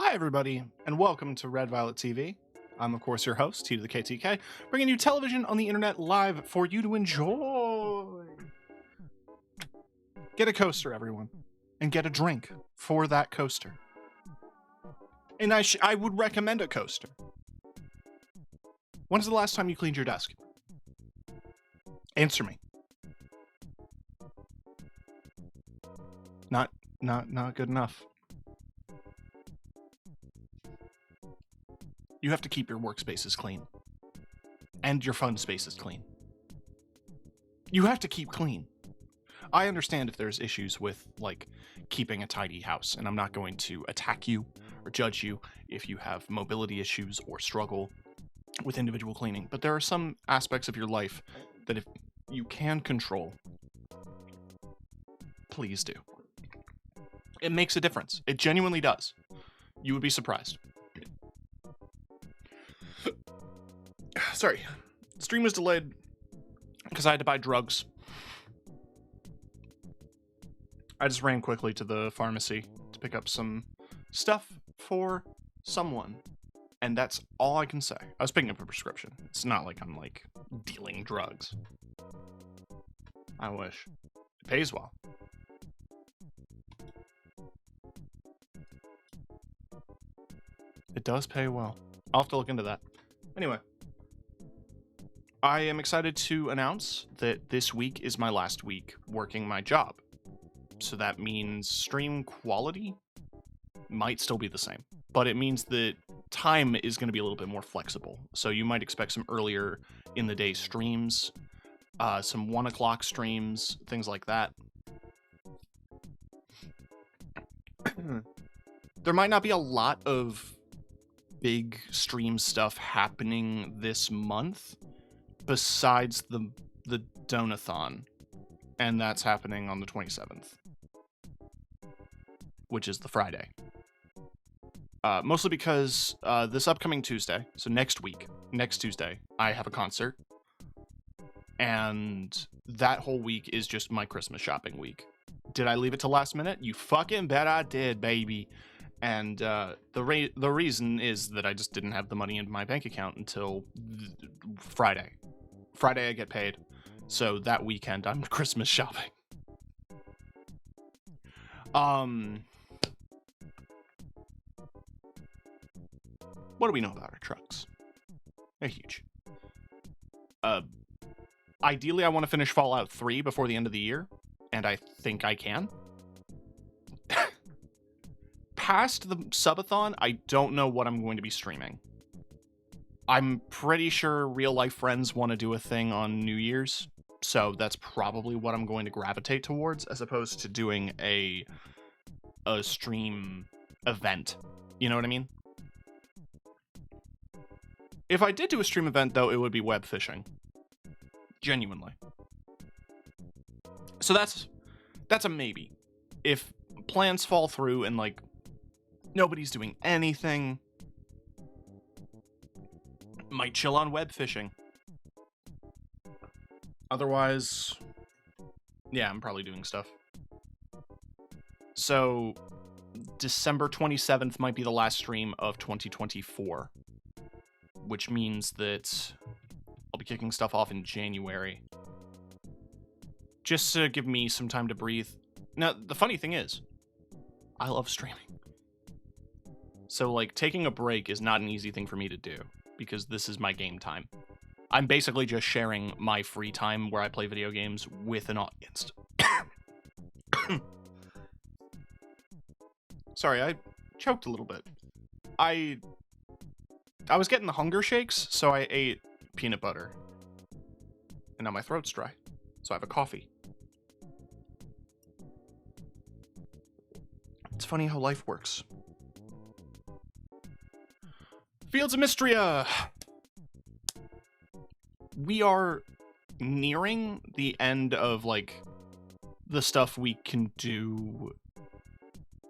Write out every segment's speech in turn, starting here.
Hi, everybody, and welcome to Red Violet TV. I'm, of course, your host, T to the KTK, bringing you television on the internet live for you to enjoy. Get a coaster, everyone, and get a drink for that coaster. And I would recommend a coaster. When's the last time you cleaned your desk? Answer me. Not good enough. You have to keep your workspaces clean. And your fun spaces clean. You have to keep clean. I understand if there's issues with, like, keeping a tidy house, and I'm not going to attack you or judge you if you have mobility issues or struggle with individual cleaning, but there are some aspects of your life that if you can control, please do. It makes a difference. It genuinely does. You would be surprised. Sorry. Stream was delayed because I had to buy drugs. I just ran quickly to the pharmacy to pick up some stuff for someone. And that's all I can say. I was picking up a prescription. It's not like I'm, like, dealing drugs. I wish. It pays well. It does pay well. I'll have to look into that. Anyway. I am excited to announce that this week is my last week working my job. So that means stream quality might still be the same. But it means that time is going to be a little bit more flexible. So you might expect some earlier in the day streams, some 1 o'clock streams, things like that. There might not be a lot of big stream stuff happening this month besides the Donathon, and that's happening on the 27th, which is the Friday. Mostly because this upcoming Tuesday, so next Tuesday, I have a concert, and that whole week is just my Christmas shopping week. Did I leave it to last minute? You fucking bet I did, baby. And the reason is that I just didn't have the money in my bank account until Friday. Friday I get paid, so that weekend I'm Christmas shopping. What do we know about our trucks? They're huge. Ideally, I want to finish Fallout 3 before the end of the year, and I think I can. Past the subathon, I don't know what I'm going to be streaming. I'm pretty sure Real Life Friends want to do a thing on New Year's, so that's probably what I'm going to gravitate towards, as opposed to doing a stream event. You know what I mean? If I did do a stream event, though, it would be web fishing. Genuinely. So that's a maybe. If plans fall through and, like, nobody's doing anything, might chill on web fishing. Otherwise, yeah, I'm probably doing stuff. So, December 27th might be the last stream of 2024, which means that I'll be kicking stuff off in January, just to give me some time to breathe. Now, the funny thing is, I love streaming. So, like, taking a break is not an easy thing for me to do, because this is my game time. I'm basically just sharing my free time where I play video games with an audience. Sorry, I choked a little bit. I was getting the hunger shakes, so I ate peanut butter. And now my throat's dry, so I have a coffee. It's funny how life works. Fields of Mistria! We are nearing the end of, like, the stuff we can do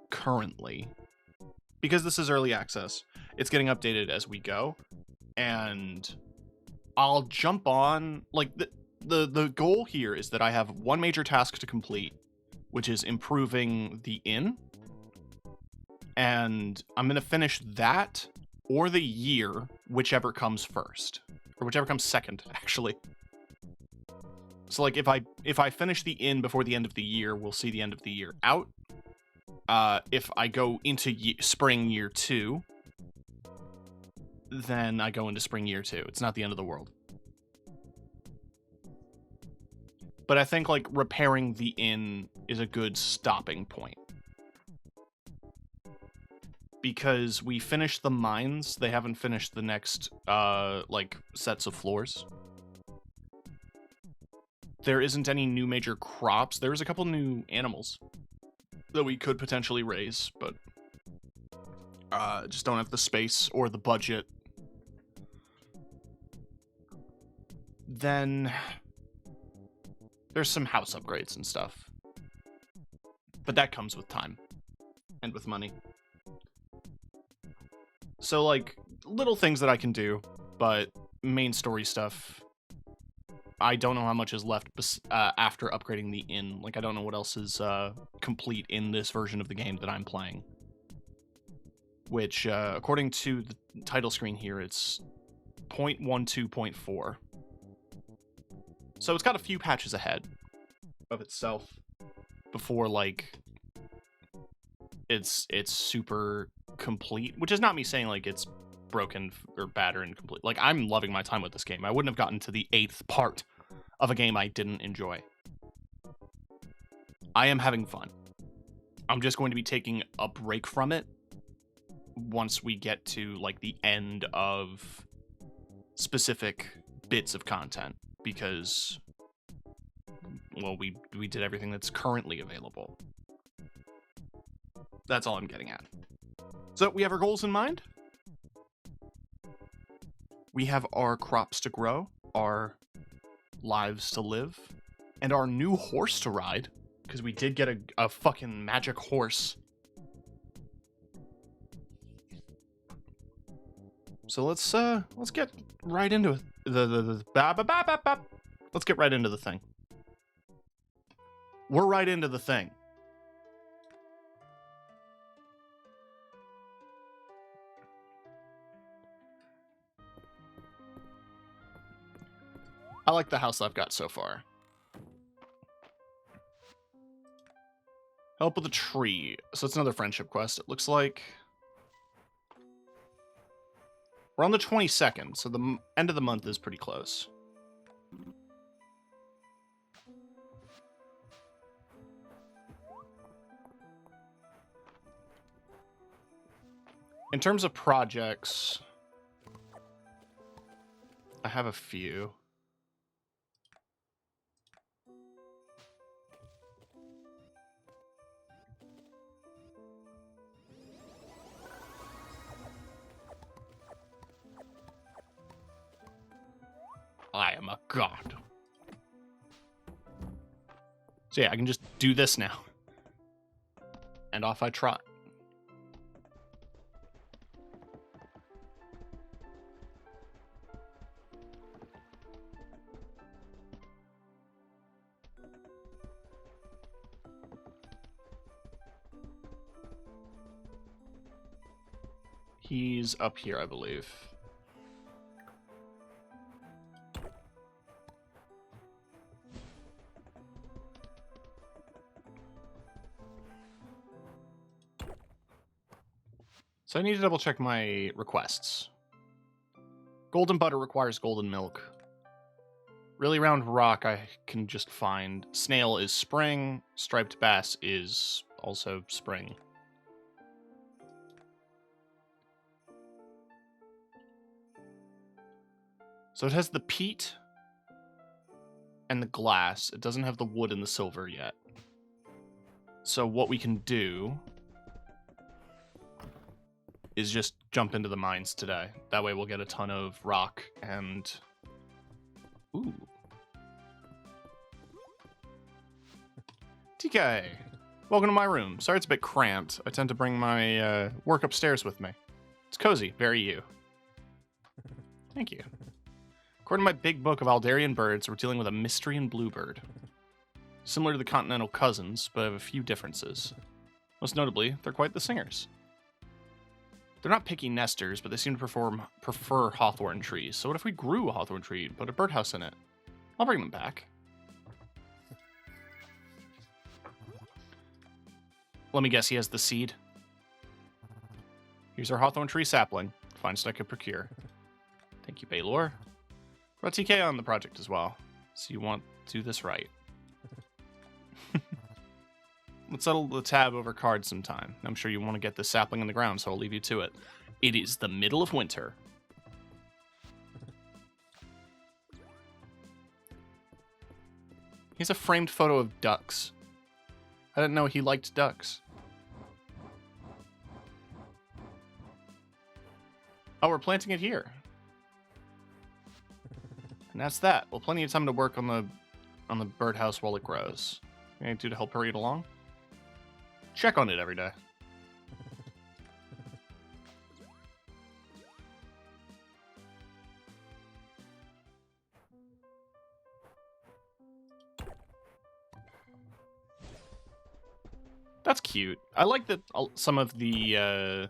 currently. Because this is early access, it's getting updated as we go, and I'll jump on, like, the goal here is that I have one major task to complete, which is improving the inn, And I'm going to finish that or the year, whichever comes first. Or whichever comes second, actually. So, like, if I finish the inn before the end of the year, we'll see the end of the year out. If I go into spring year 2, then I go into spring year 2. It's not the end of the world. But I think, like, repairing the inn is a good stopping point. Because we finished the mines, they haven't finished the next, like, sets of floors. There isn't any new major crops. There's a couple new animals that we could potentially raise, but just don't have the space or the budget. Then there's some house upgrades and stuff. But that comes with time and with money. So, like, little things that I can do, but main story stuff, I don't know how much is left after upgrading the inn. Like, I don't know what else is complete in this version of the game that I'm playing. Which, according to the title screen here, it's 0.12.4. So it's got a few patches ahead of itself before, like, it's super complete, which is not me saying, like, it's broken or bad or incomplete. Like, I'm loving my time with this game. I wouldn't have gotten to the 8th part of a game I didn't enjoy. I am having fun. I'm just going to be taking a break from it once we get to, like, the end of specific bits of content, because, well, we did everything that's currently available. That's all I'm getting at. So we have our goals in mind. We have our crops to grow, our lives to live, and our new horse to ride, because we did get a fucking magic horse. So let's get right into it. Let's get right into the thing. We're right into the thing. I like the house I've got so far. Help with a tree. So it's another friendship quest, it looks like. We're on the 22nd, so the end of the month is pretty close. In terms of projects, I have a few. I am a god. So yeah, I can just do this now. And off I trot. He's up here, I believe. So I need to double check my requests. Golden butter requires golden milk. Really round rock I can just find. Snail is spring. Striped bass is also spring. So it has the peat and the glass. It doesn't have the wood and the silver yet. So what we can do is just jump into the mines today. That way we'll get a ton of rock and... Ooh. TK! Welcome to my room. Sorry it's a bit cramped. I tend to bring my work upstairs with me. It's cozy. Very you. Thank you. According to my big book of Aldarian birds, we're dealing with a Mistrian bluebird. Similar to the continental cousins, but have a few differences. Most notably, they're quite the singers. They're not picky nesters, but they seem to prefer hawthorn trees. So what if we grew a hawthorn tree and put a birdhouse in it? I'll bring them back. Let me guess, he has the seed. Here's our hawthorn tree sapling. Finest I could procure. Thank you, Baylor. Brought TK on the project as well. So you want to do this right. Let's settle the tab over cards sometime. I'm sure you want to get this sapling in the ground, so I'll leave you to it. It is the middle of winter. Here's a framed photo of ducks. I didn't know he liked ducks. Oh, we're planting it here. And that's that. Well, plenty of time to work on the birdhouse while it grows. Anything to do to help hurry it along? Check on it every day. That's cute. I like that some of the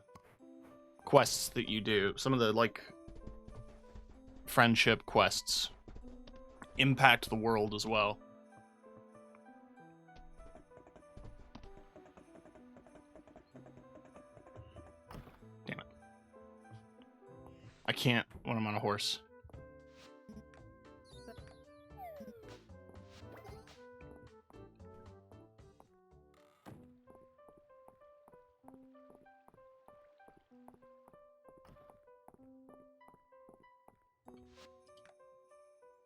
quests that you do, some of the like friendship quests, impact the world as well. Damn it. I can't when I'm on a horse.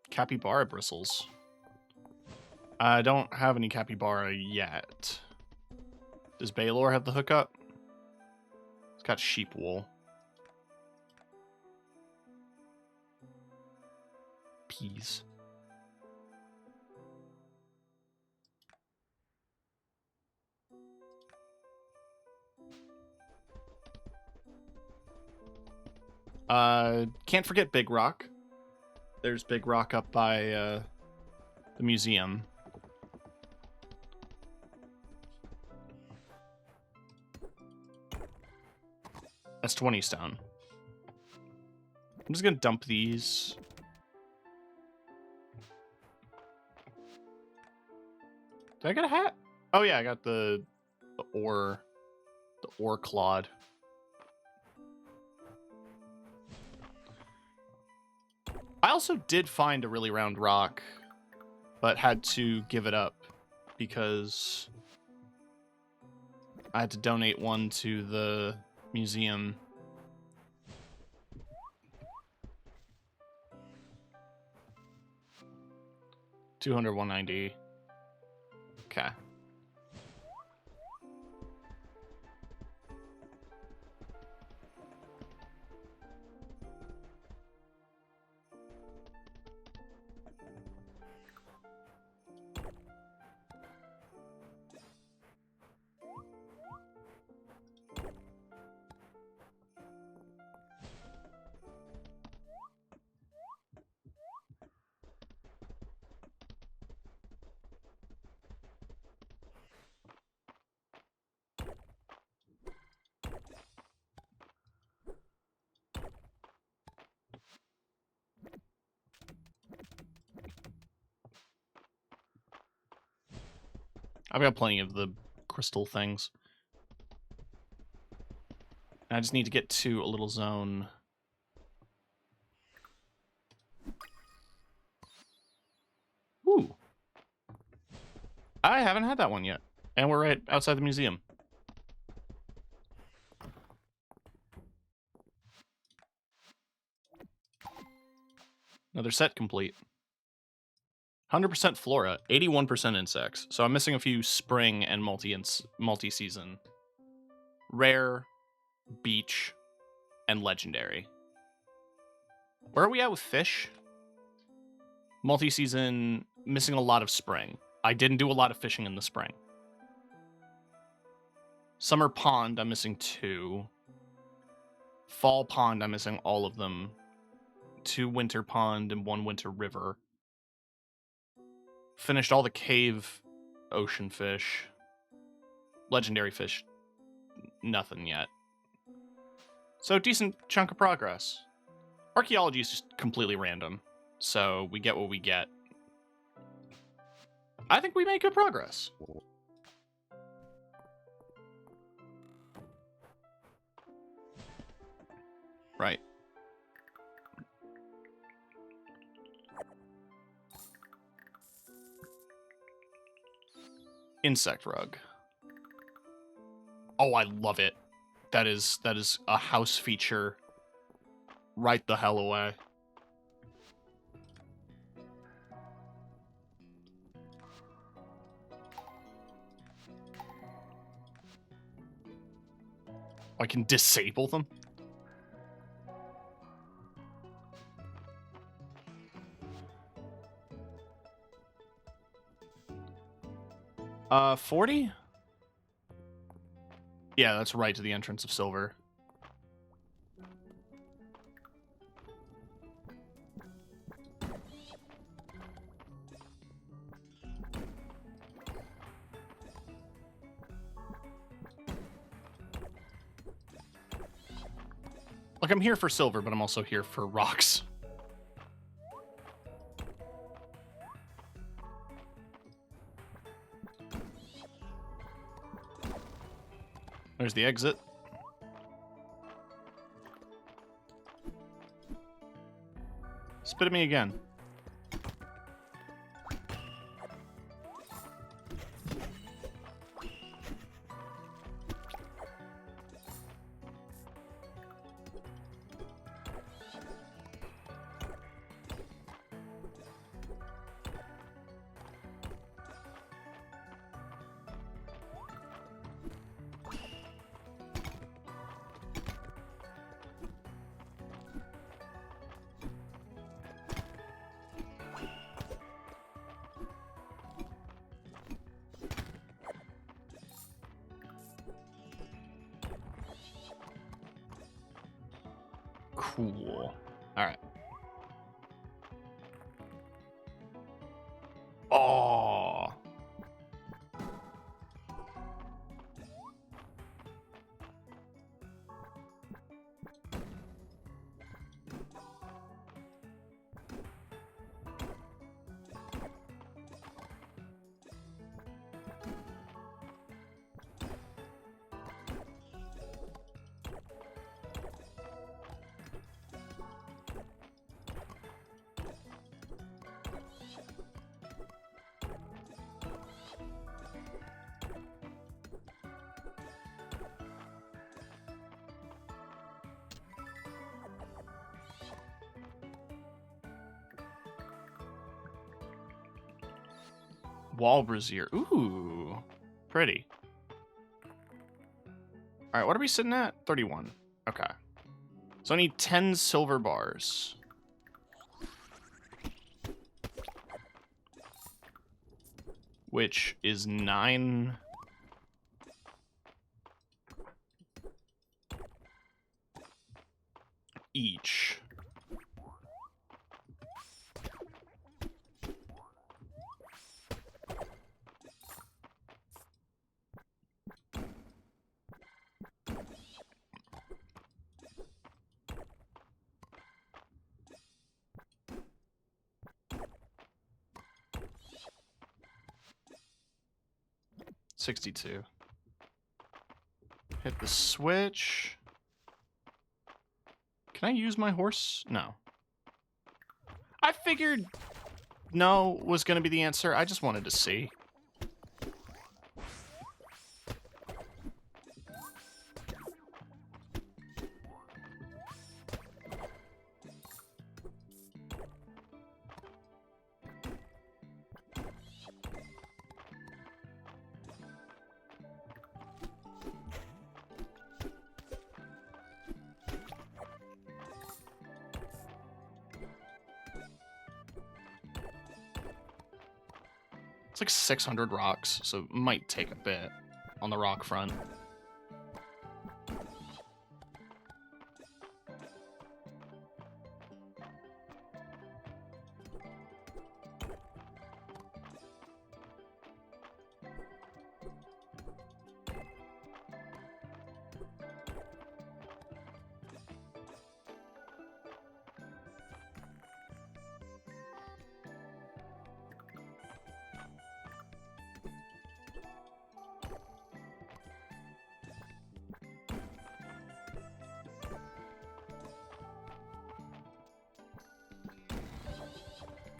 Capybara bristles. I don't have any capybara yet. Does Baylor have the hookup? It's got sheep wool. Peas. Can't forget Big Rock. There's Big Rock up by the museum. That's 20 stone. I'm just gonna dump these. Did I get a hat? Oh yeah, I got the ore clod. I also did find a really round rock, but had to give it up because I had to donate one to the museum. $200, $190. Okay. I've got plenty of the crystal things. I just need to get to a little zone. Ooh. I haven't had that one yet. And we're right outside the museum. Another set complete. 100% flora, 81% insects. So I'm missing a few spring and multi-season. Rare, beach, and legendary. Where are we at with fish? Multi-season, missing a lot of spring. I didn't do a lot of fishing in the spring. Summer pond, I'm missing 2. Fall pond, I'm missing all of them. 2 winter pond and 1 winter river. Finished all the cave ocean fish. Legendary fish, nothing yet. So, decent chunk of progress. Archaeology is just completely random, so we get what we get. I think we made good progress. Right. Insect rug. Oh, I love it. That is a house feature right the hell away. I can disable them? 40? Yeah, that's right to the entrance of silver. Like, I'm here for silver, but I'm also here for rocks. There's the exit. Spit at me again. Cool. All right. Oh. Wall brazier. Ooh. Pretty. All right, what are we sitting at? 31. Okay. So I need 10 silver bars. Which is 9... each. $62. Hit the switch. Can I use my horse? No. I figured no was going to be the answer. I just wanted to see. It's like 600 rocks, so it might take a bit on the rock front.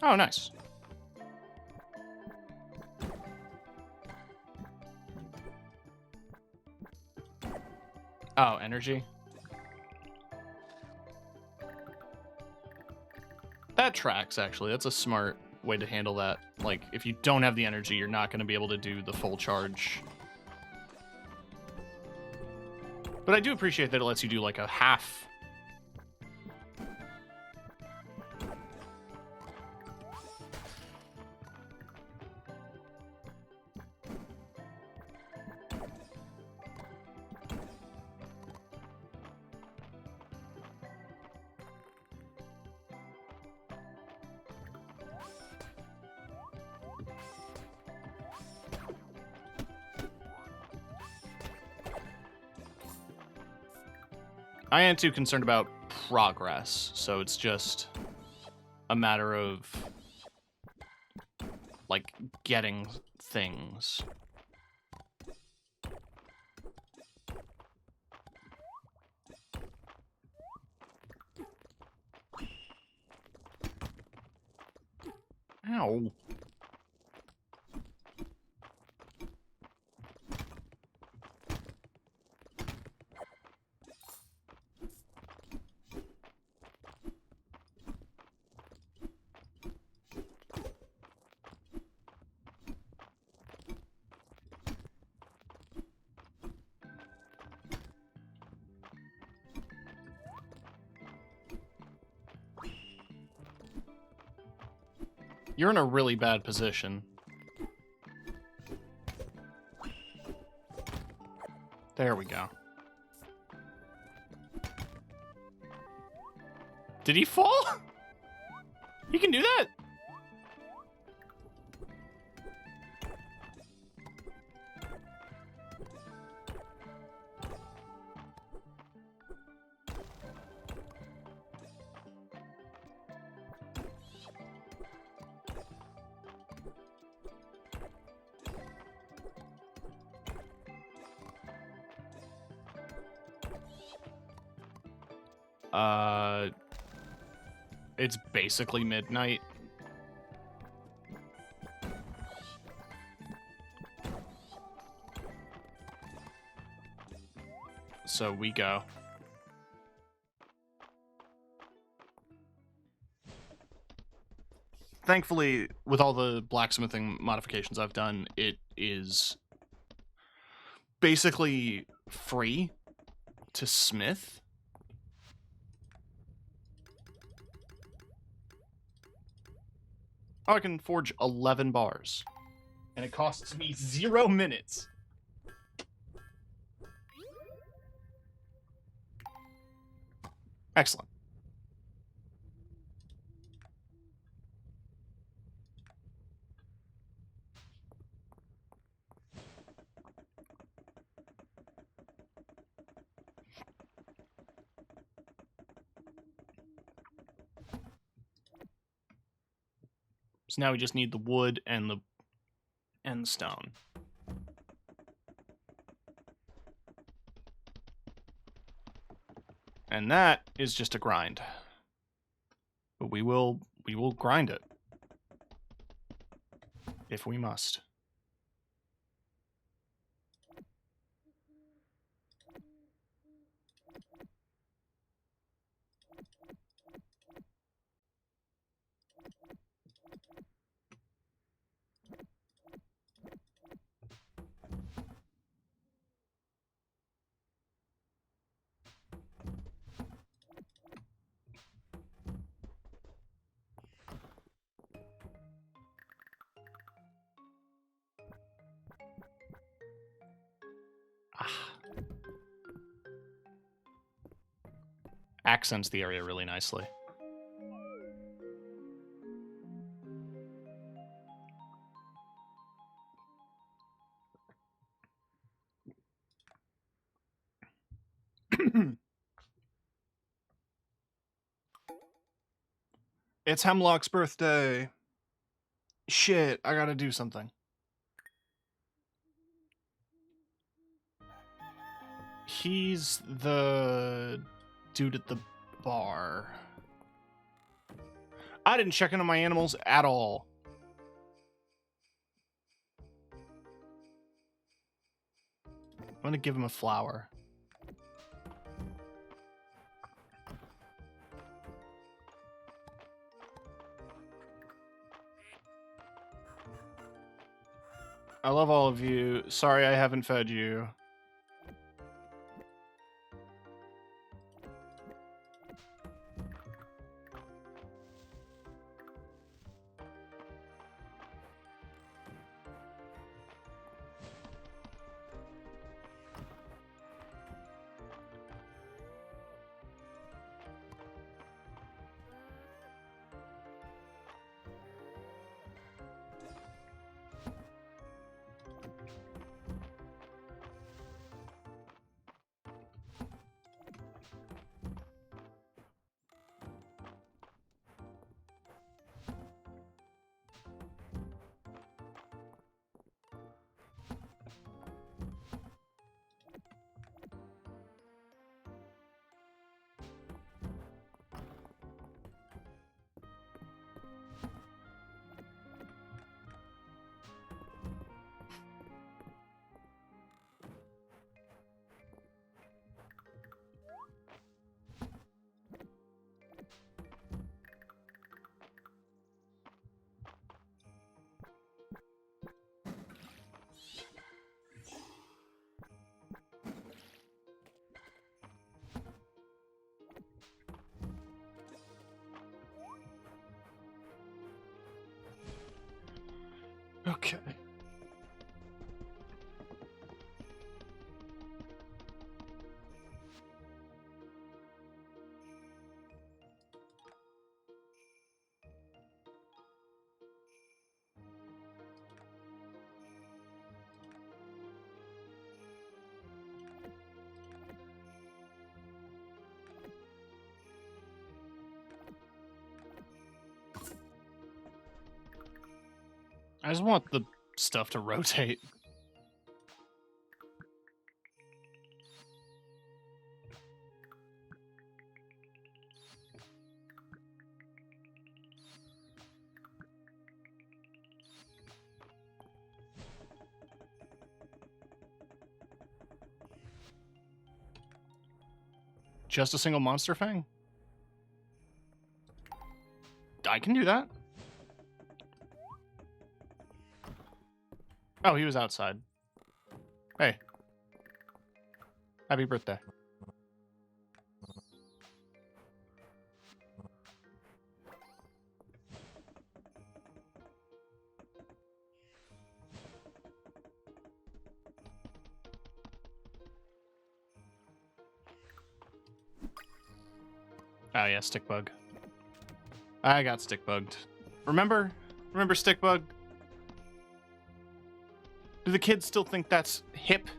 Oh, nice. Oh, energy. That tracks, actually. That's a smart way to handle that. Like, if you don't have the energy, you're not going to be able to do the full charge. But I do appreciate that it lets you do, like, a half. I am too concerned about progress, so it's just a matter of, like, getting things. Ow. You're in a really bad position. There we go. Did he fall? He can do that? It's basically midnight. So we go. Thankfully, with all the blacksmithing modifications I've done, it is basically free to smith. Oh, I can forge 11 bars. And it costs me 0 minutes. Excellent. So now we just need the wood and the stone. And that is just a grind. But we will grind it. If we must. Accents the area really nicely. It's Hemlock's birthday. Shit, I gotta do something. He's the dude at the bar. I didn't check in on my animals at all. I'm gonna give him a flower. I love all of you. Sorry I haven't fed you. Okay. I just want the stuff to rotate. Just a single monster fang? I can do that. Oh, he was outside. Hey. Happy birthday. Oh yeah, stick bug. I got stick bugged. Remember? Remember stick bug? Do the kids still think that's hip?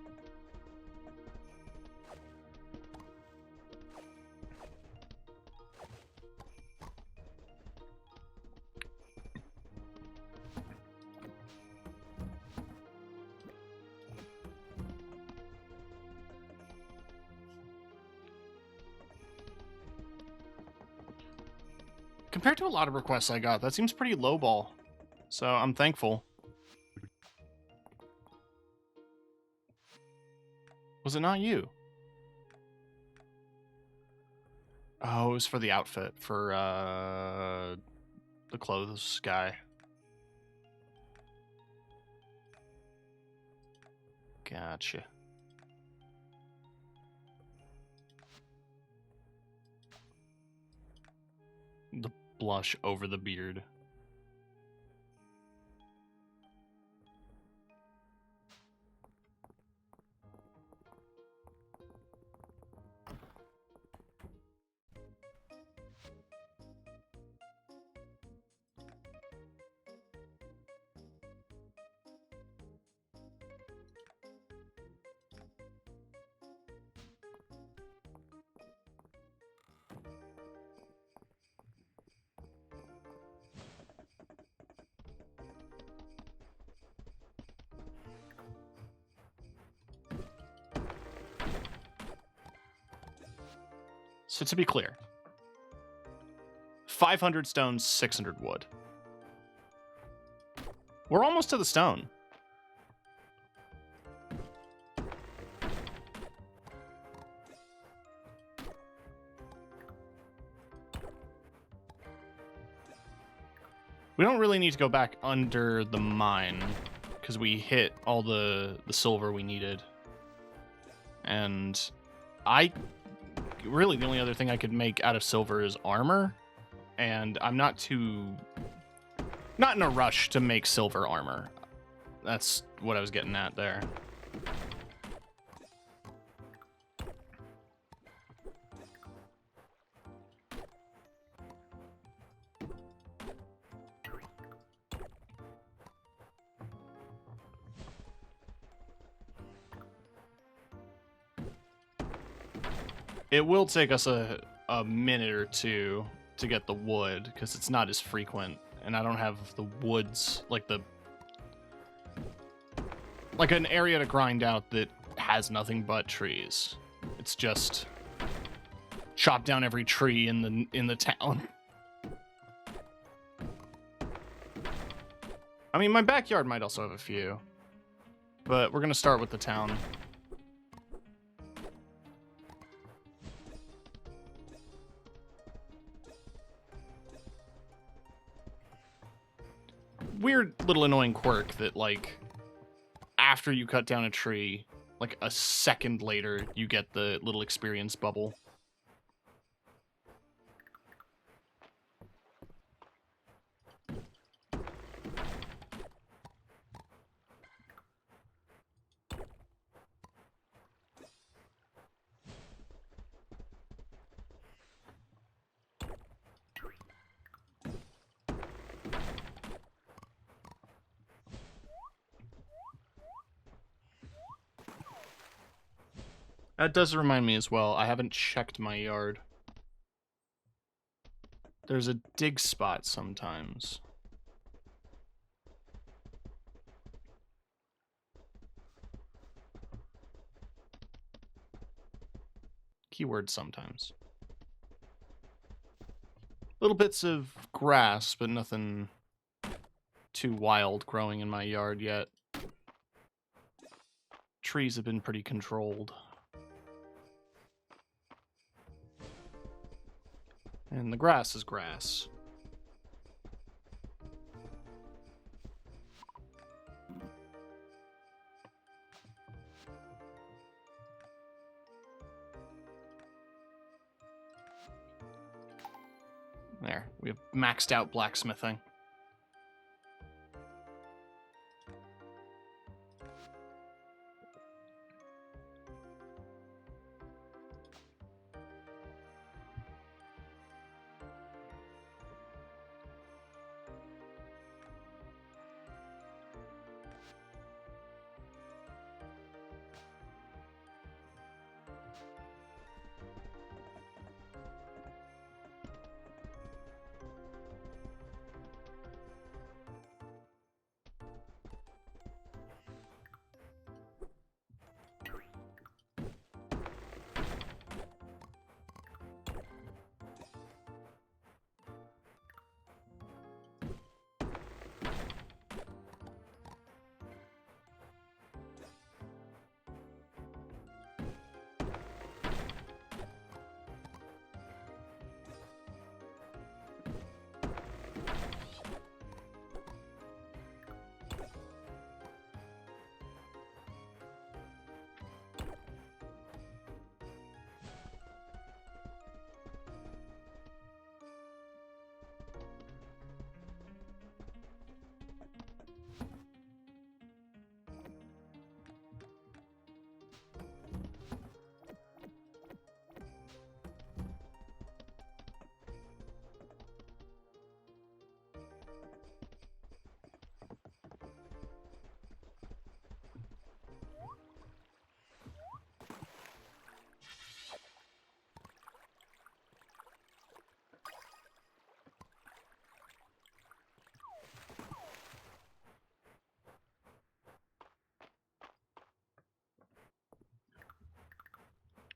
Compared to a lot of requests I got, that seems pretty lowball. So I'm thankful. Was it not you? Oh, it was for the outfit, for the clothes guy. Gotcha. The blush over the beard. So to be clear, 500 stone, 600 wood. We're almost to the stone. We don't really need to go back under the mine because we hit all the silver we needed. And really the only other thing I could make out of silver is armor. And I'm not in a rush to make silver armor. That's what I was getting at there. It will take us a minute or two to get the wood, because it's not as frequent, and I don't have the woods, like an area to grind out that has nothing but trees. It's just chop down every tree in the town. I mean, my backyard might also have a few, but we're gonna start with the town. Weird little annoying quirk that, like, after you cut down a tree, like a second later, you get the little experience bubble. That does remind me as well, I haven't checked my yard. There's a dig spot sometimes. Keyword sometimes. Little bits of grass, but nothing too wild growing in my yard yet. Trees have been pretty controlled. And the grass is grass. There, we have maxed out blacksmithing.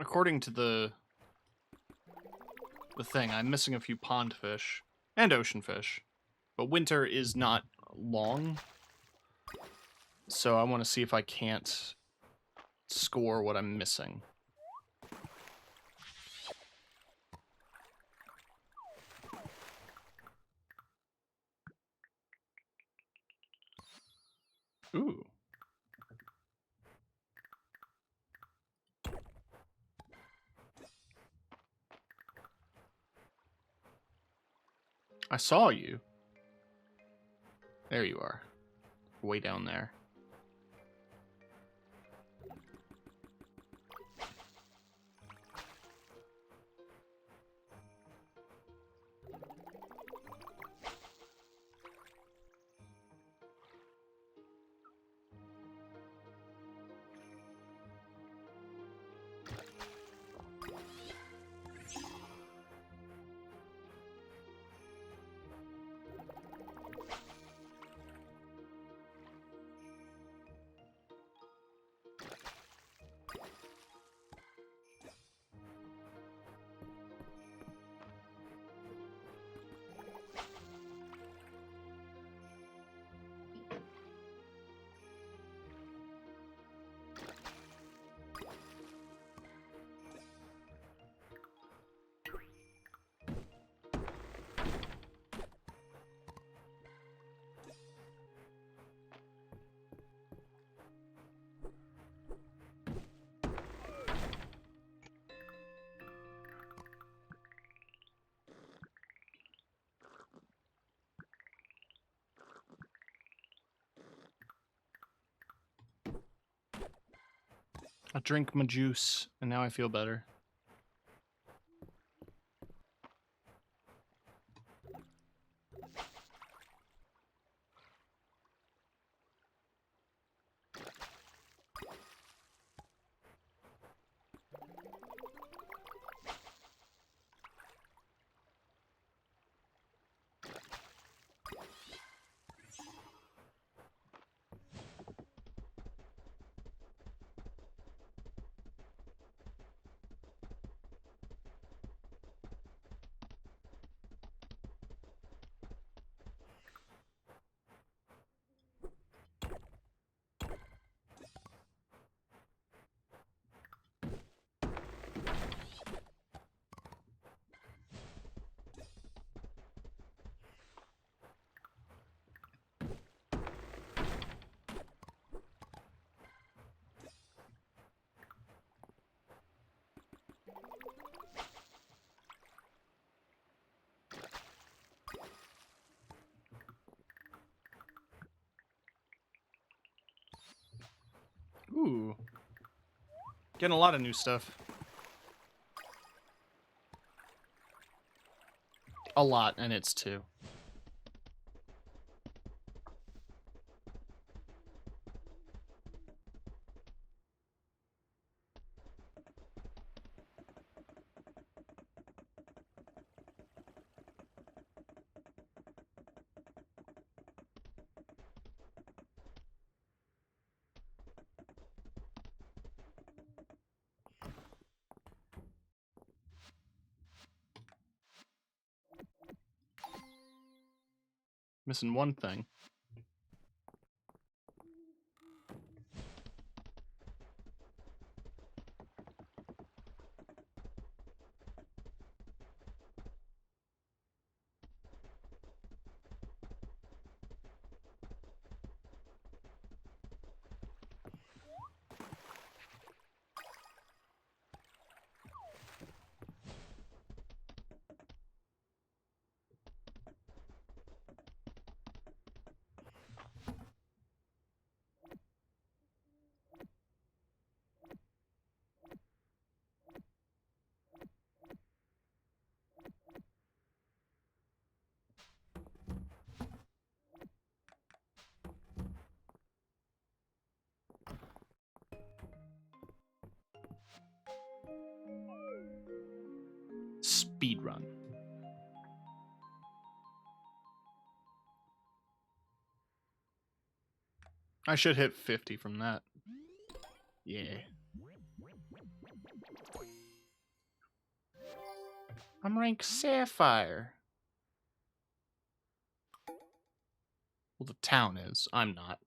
According to the thing, I'm missing a few pond fish. And ocean fish. But winter is not long. So I want to see if I can't score what I'm missing. Ooh. I saw you. There you are. Way down there. I drink my juice, and now I feel better. Ooh. Getting a lot of new stuff. A lot, and it's 2. Missing one thing. Speedrun. I should hit 50 from that. Yeah. I'm rank Sapphire. Well, the town is. I'm not.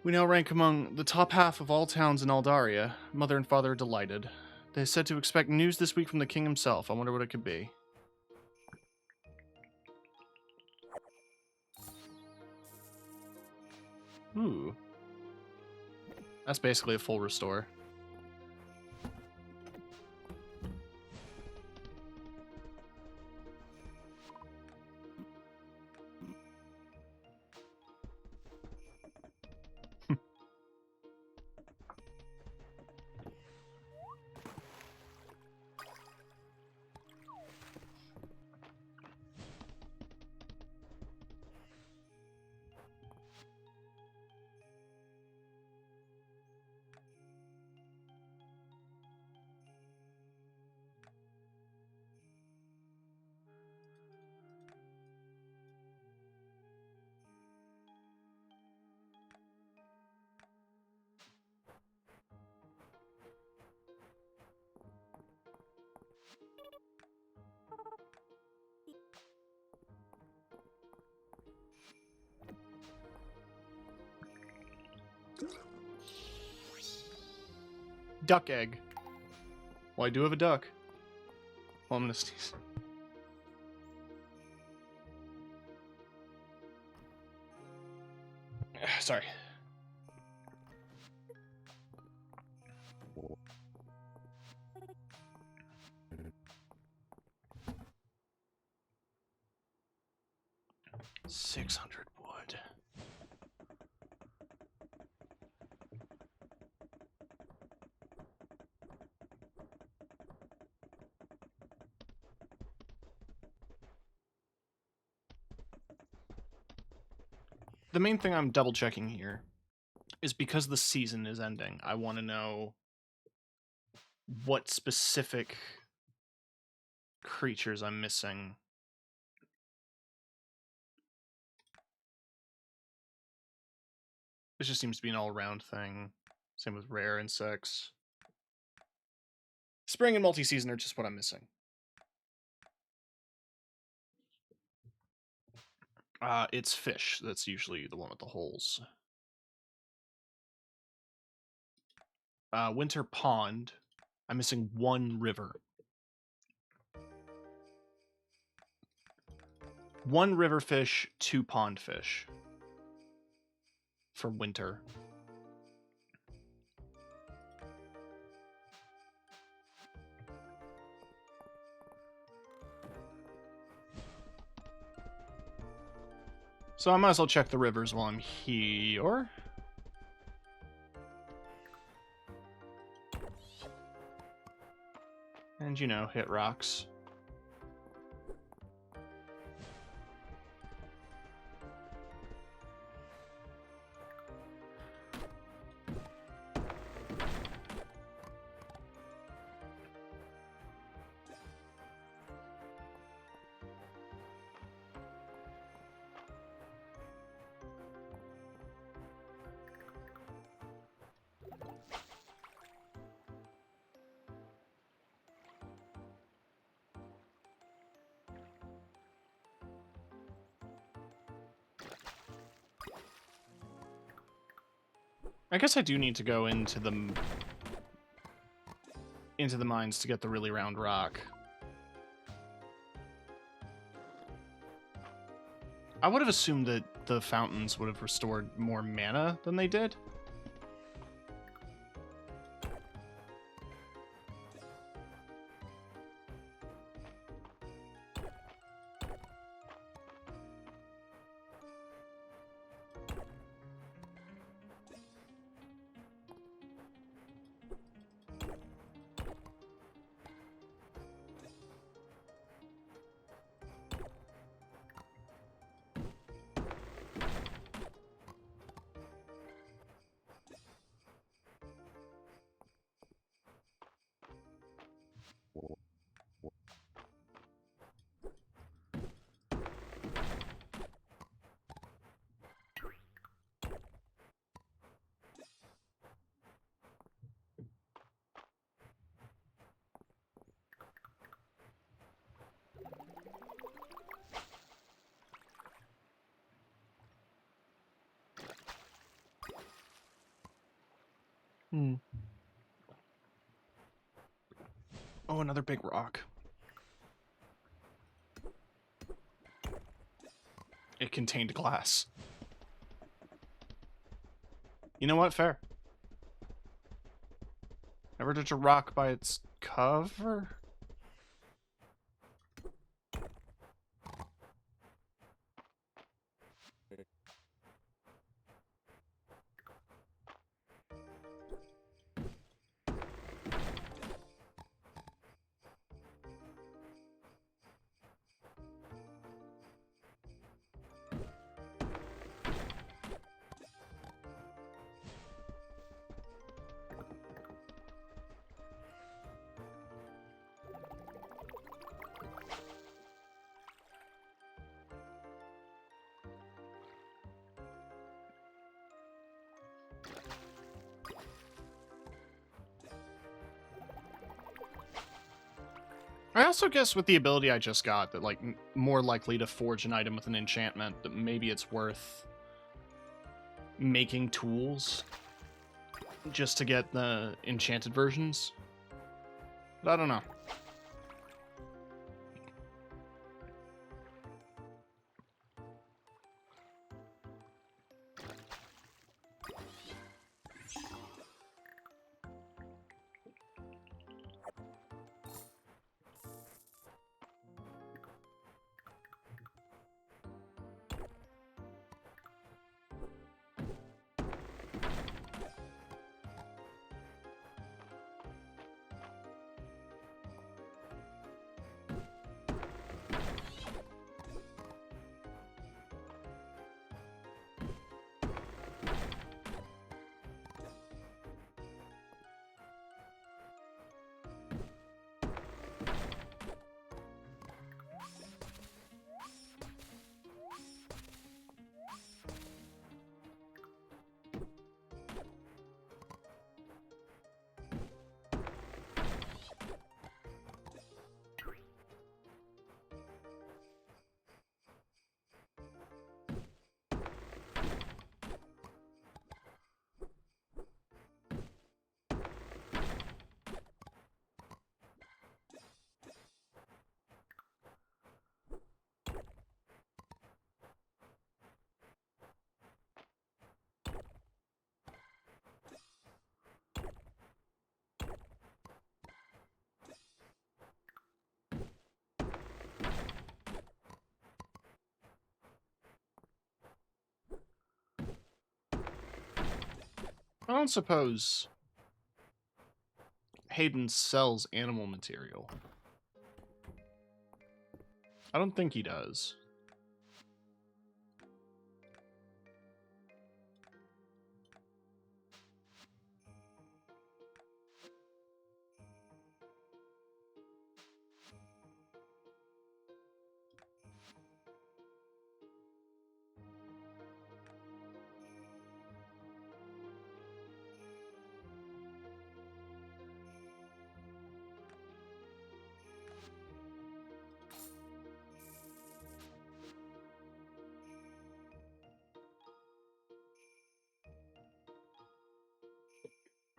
We now rank among the top half of all towns in Aldaria. Mother and father are delighted. They said to expect news this week from the king himself. I wonder what it could be. Ooh. That's basically a full restore. Duck egg. Well, I do have a duck. Well, I'm gonna sneeze. Sorry. $600 wood. The main thing I'm double checking here is because the season is ending. I want to know what specific creatures I'm missing. This just seems to be an all-around thing. Same with rare insects. Spring and multi-season are just what I'm missing. It's fish. That's usually the one with the holes. Winter pond. I'm missing one river. One river fish, two pond fish. For winter. So I might as well check the rivers while I'm here. And, you know, hit rocks. I guess I do need to go into the mines to get the really round rock. I would have assumed that the fountains would have restored more mana than they did. Hmm. Oh, another big rock. It contained glass. You know what? Fair. Never judge a rock by its cover? I also guess with the ability I just got, that like more likely to forge an item with an enchantment, that maybe it's worth making tools just to get the enchanted versions. But I don't know. I don't suppose Hayden sells animal material. I don't think he does.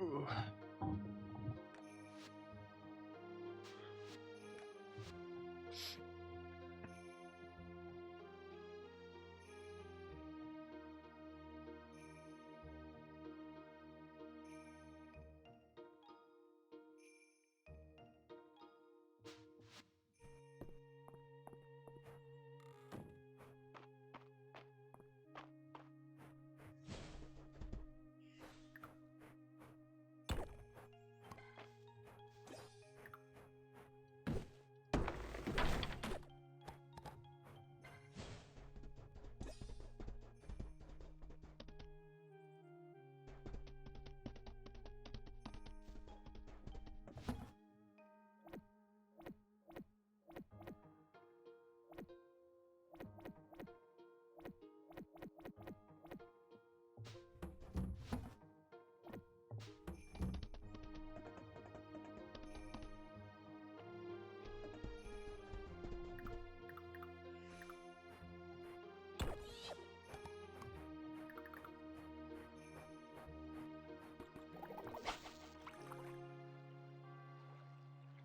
Ooh.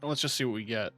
Let's just see what we get.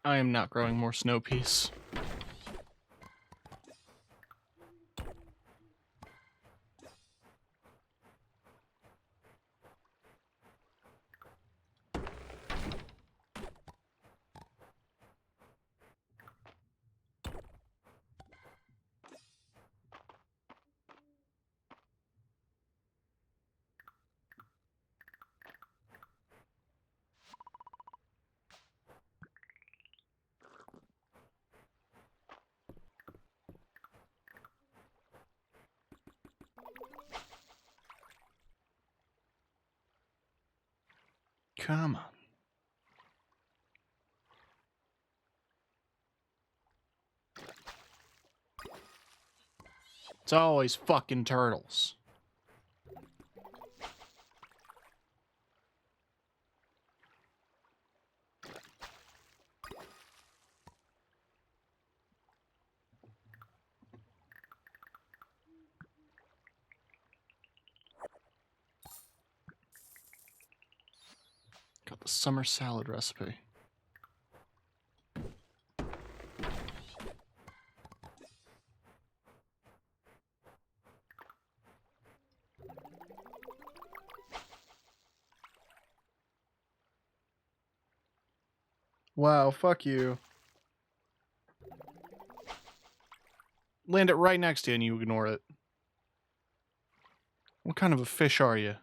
I am not growing more snow peas. Come on. It's always fucking turtles. Got the summer salad recipe. Wow, fuck you. Land it right next to you and you ignore it. What kind of a fish are you?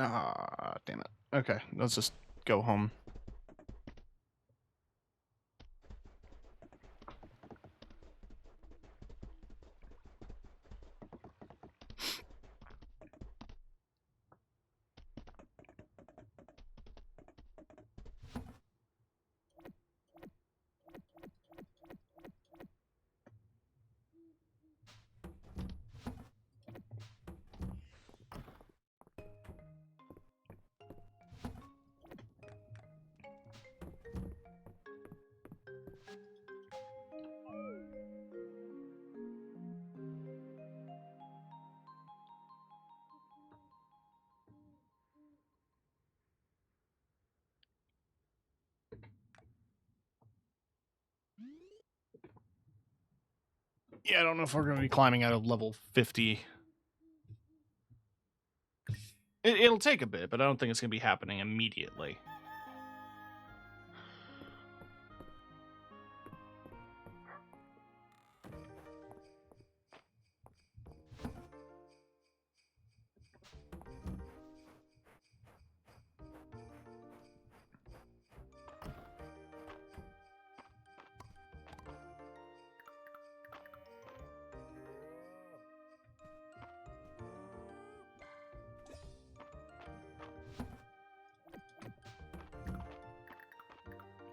Ah, damn it. Okay, let's just go home. Yeah, I don't know if we're going to be climbing out of level 50. It'll take a bit, but I don't think it's going to be happening immediately.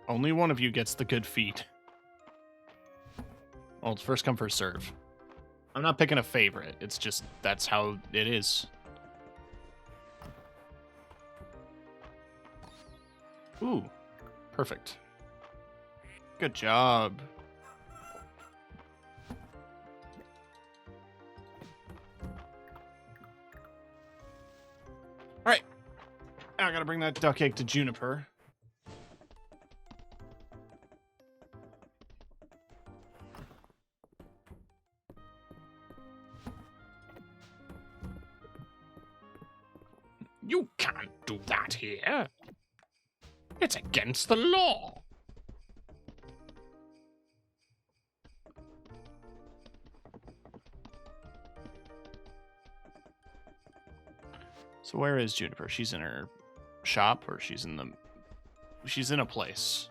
Only one of you gets the good feat. Well, it's first come, first serve. I'm not picking a favorite. It's just, that's how it is. Ooh, perfect. Good job. All right. Now I gotta bring that duck egg to Juniper. You can't do that here. It's against the law. So where is Juniper? She's in her shop, or she's in a place.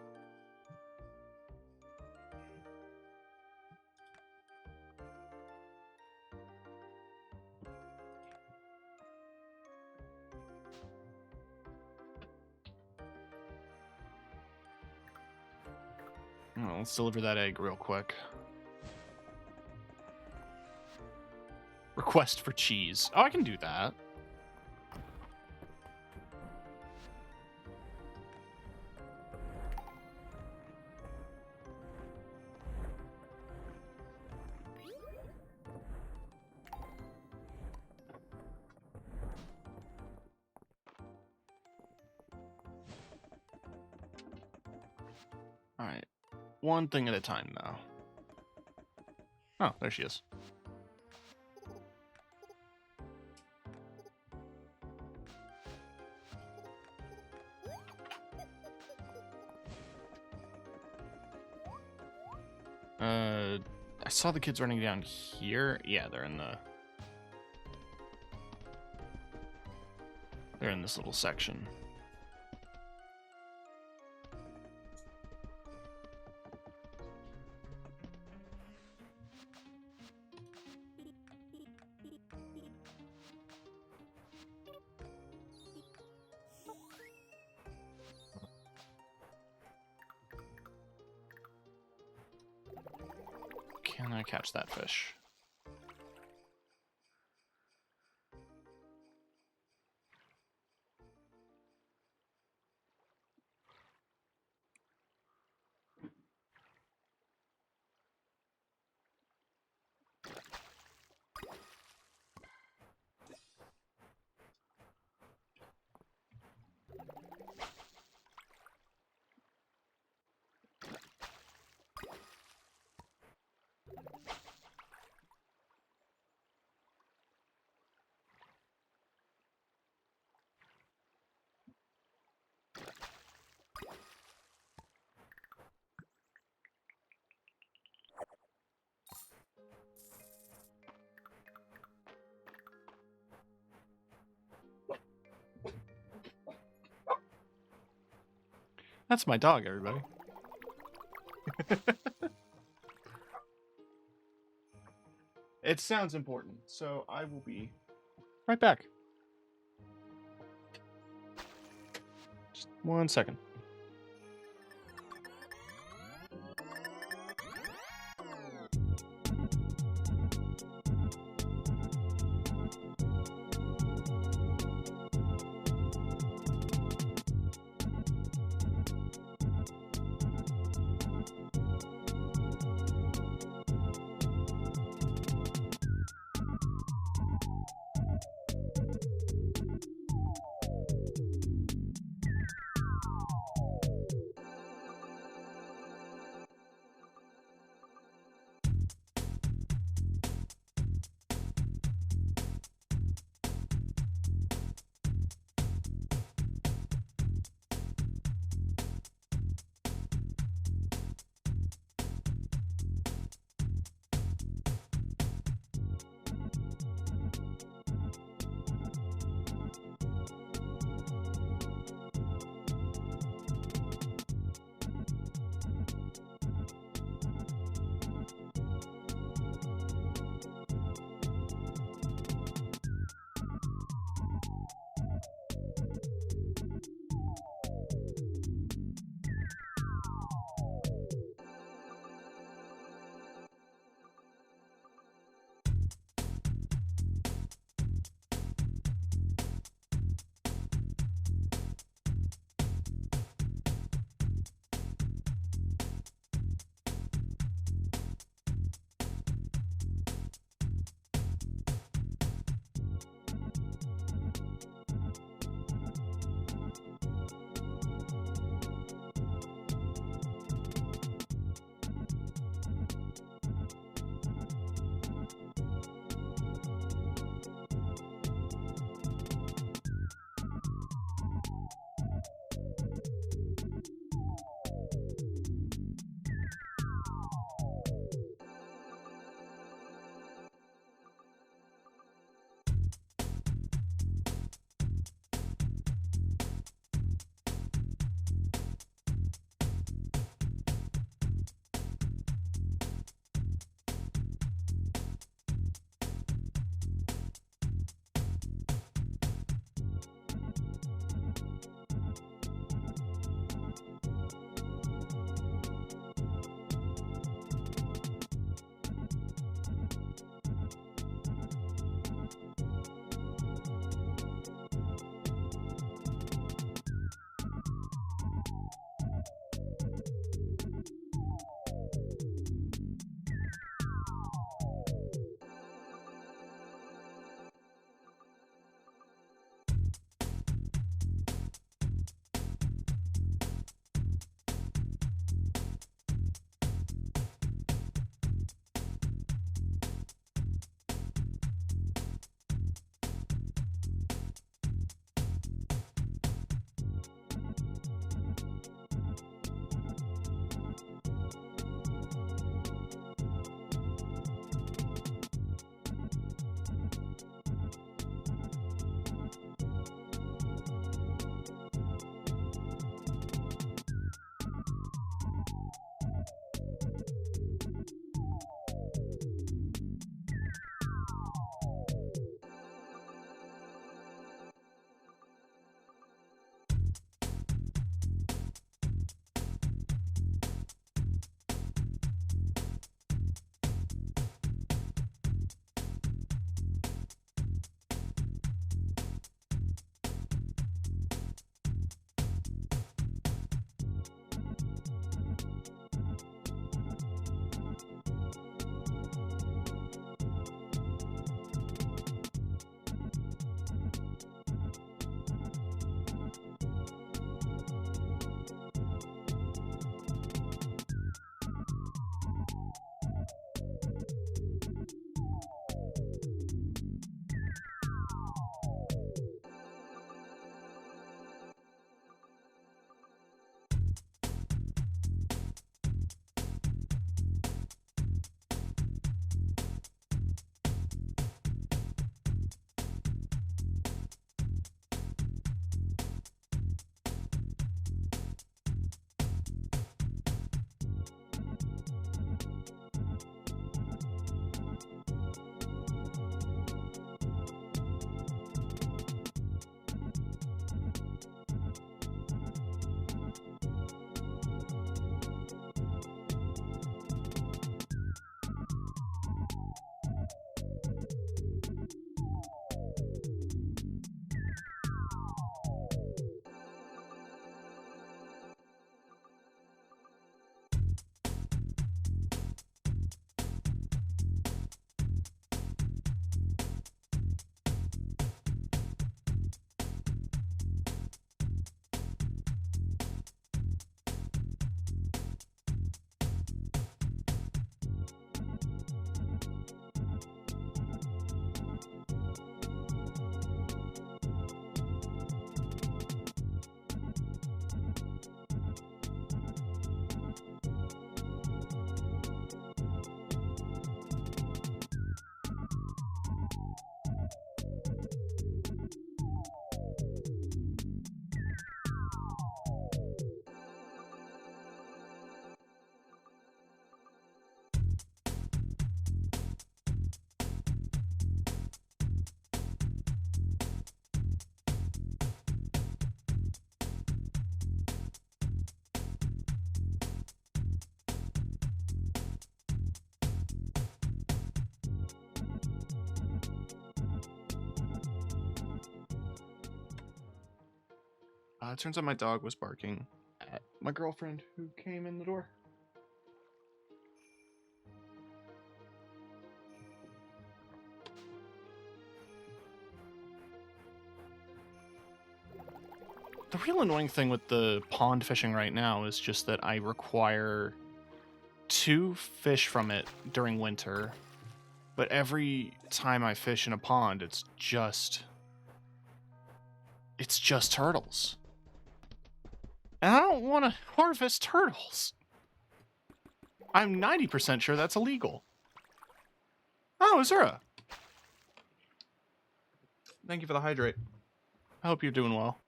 Oh, let's deliver that egg real quick. Request for cheese. Oh, I can do that. All right. One thing at a time, though. Oh, there she is. I saw the kids running down here. Yeah, they're in this little section. Can I catch that fish? That's my dog, everybody. It sounds important, so I will be right back. Just 1 second. It turns out my dog was barking at my girlfriend who came in the door. The real annoying thing with the pond fishing right now is just that I require 2 fish from it during winter, but every time I fish in a pond, it's just turtles. And I don't want to harvest turtles. I'm 90% sure that's illegal. Oh, Azura. Thank you for the hydrate. I hope you're doing well.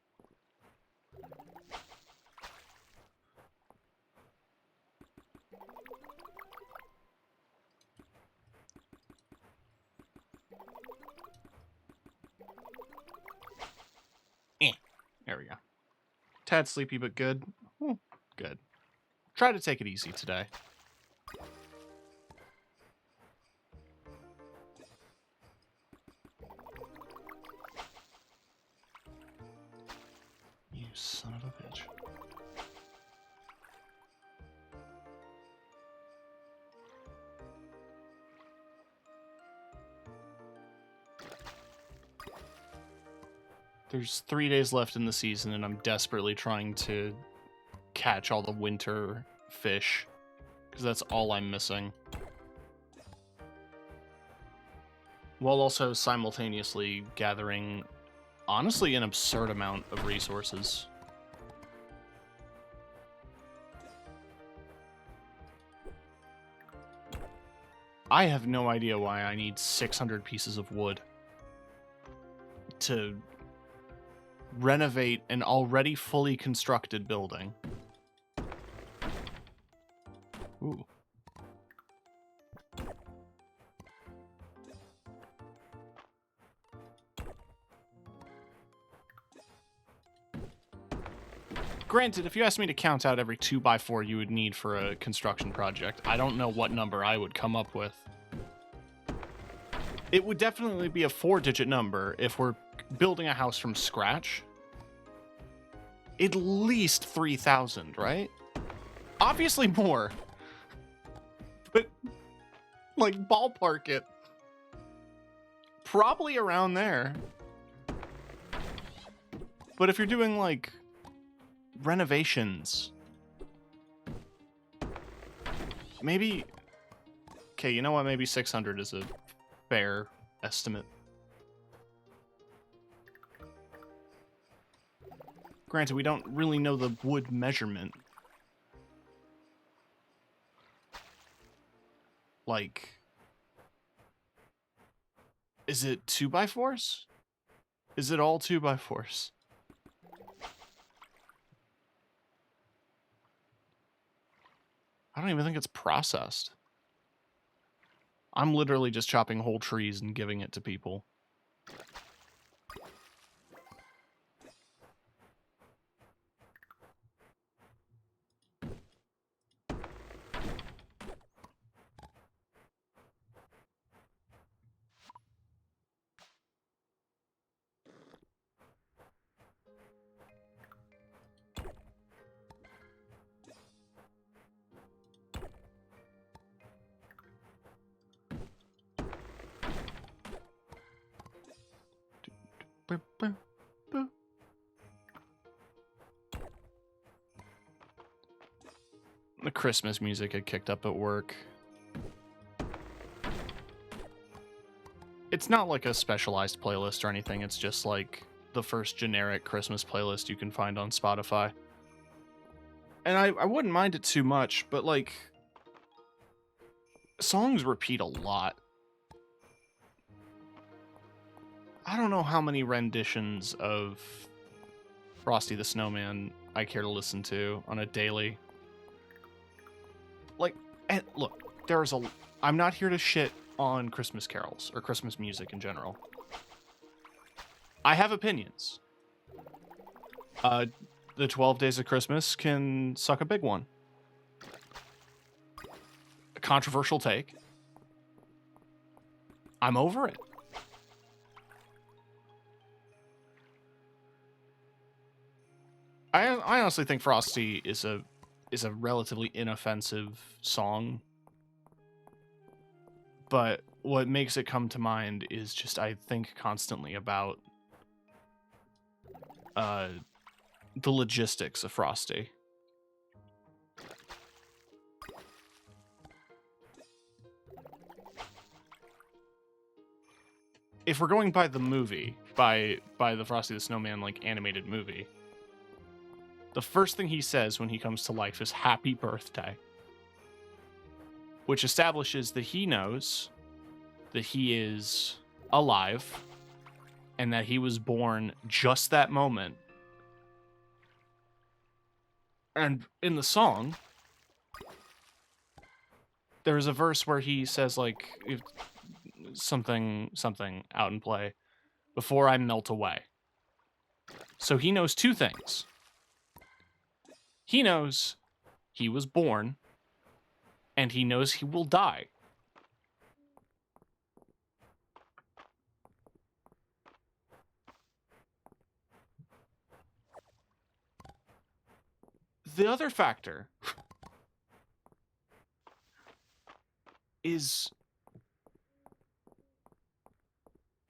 There we go. Tad sleepy, but good. Good. Try to take it easy today. You son of a bitch. There's 3 days left in the season, and I'm desperately trying to catch all the winter fish, because that's all I'm missing. While also simultaneously gathering, honestly, an absurd amount of resources. I have no idea why I need 600 pieces of wood to renovate an already fully constructed building. Ooh. Granted, if you asked me to count out every 2x4 you would need for a construction project, I don't know what number I would come up with. It would definitely be a 4-digit number if we're building a house from scratch. At least 3,000, right? Obviously more. But, like, ballpark it. Probably around there. But if you're doing, like, renovations, maybe... Okay, you know what? Maybe 600 is a fair estimate. Granted, we don't really know the wood measurement. Like, is it 2x4s? Is it all 2x4s? I don't even think it's processed. I'm literally just chopping whole trees and giving it to people. The Christmas music had kicked up at work. It's not like a specialized playlist or anything, it's just like the first generic Christmas playlist you can find on Spotify. And I wouldn't mind it too much, but like, songs repeat a lot. I don't know how many renditions of Frosty the Snowman I care to listen to on a daily. Like, and look, I'm not here to shit on Christmas carols or Christmas music in general. I have opinions. The 12 Days of Christmas can suck a big one. A controversial take. I'm over it. I honestly think Frosty is a relatively inoffensive song, but what makes it come to mind is just I think constantly about the logistics of Frosty. If we're going by the movie, by the Frosty the Snowman like animated movie, the first thing he says when he comes to life is "Happy Birthday," which establishes that he knows that he is alive and that he was born just that moment. And in the song, there's a verse where he says like something out in play, "Before I melt away." So he knows two things. He knows he was born, and he knows he will die. The other factor is,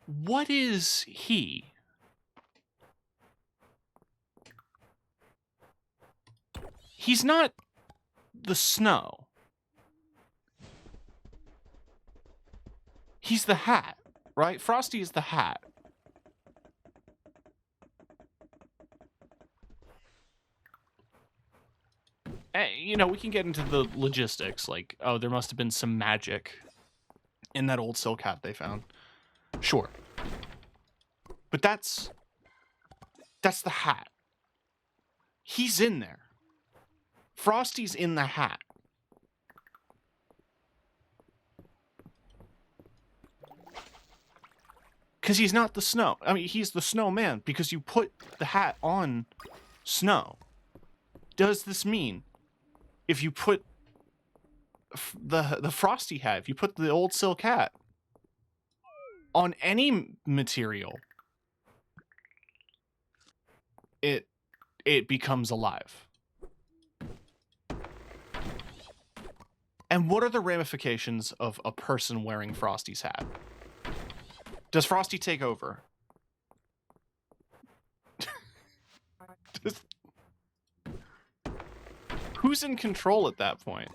what is he? He's not the snow. He's the hat, right? Frosty is the hat. You know, we can get into the logistics, like, oh, there must have been some magic in that old silk hat they found. Sure. But that's the hat. He's in there. Frosty's in the hat. Because he's not the snow. I mean, he's the snowman because you put the hat on snow. Does this mean if you put the Frosty hat, if you put the old silk hat on any material, it becomes alive? And what are the ramifications of a person wearing Frosty's hat? Does Frosty take over? Who's in control at that point?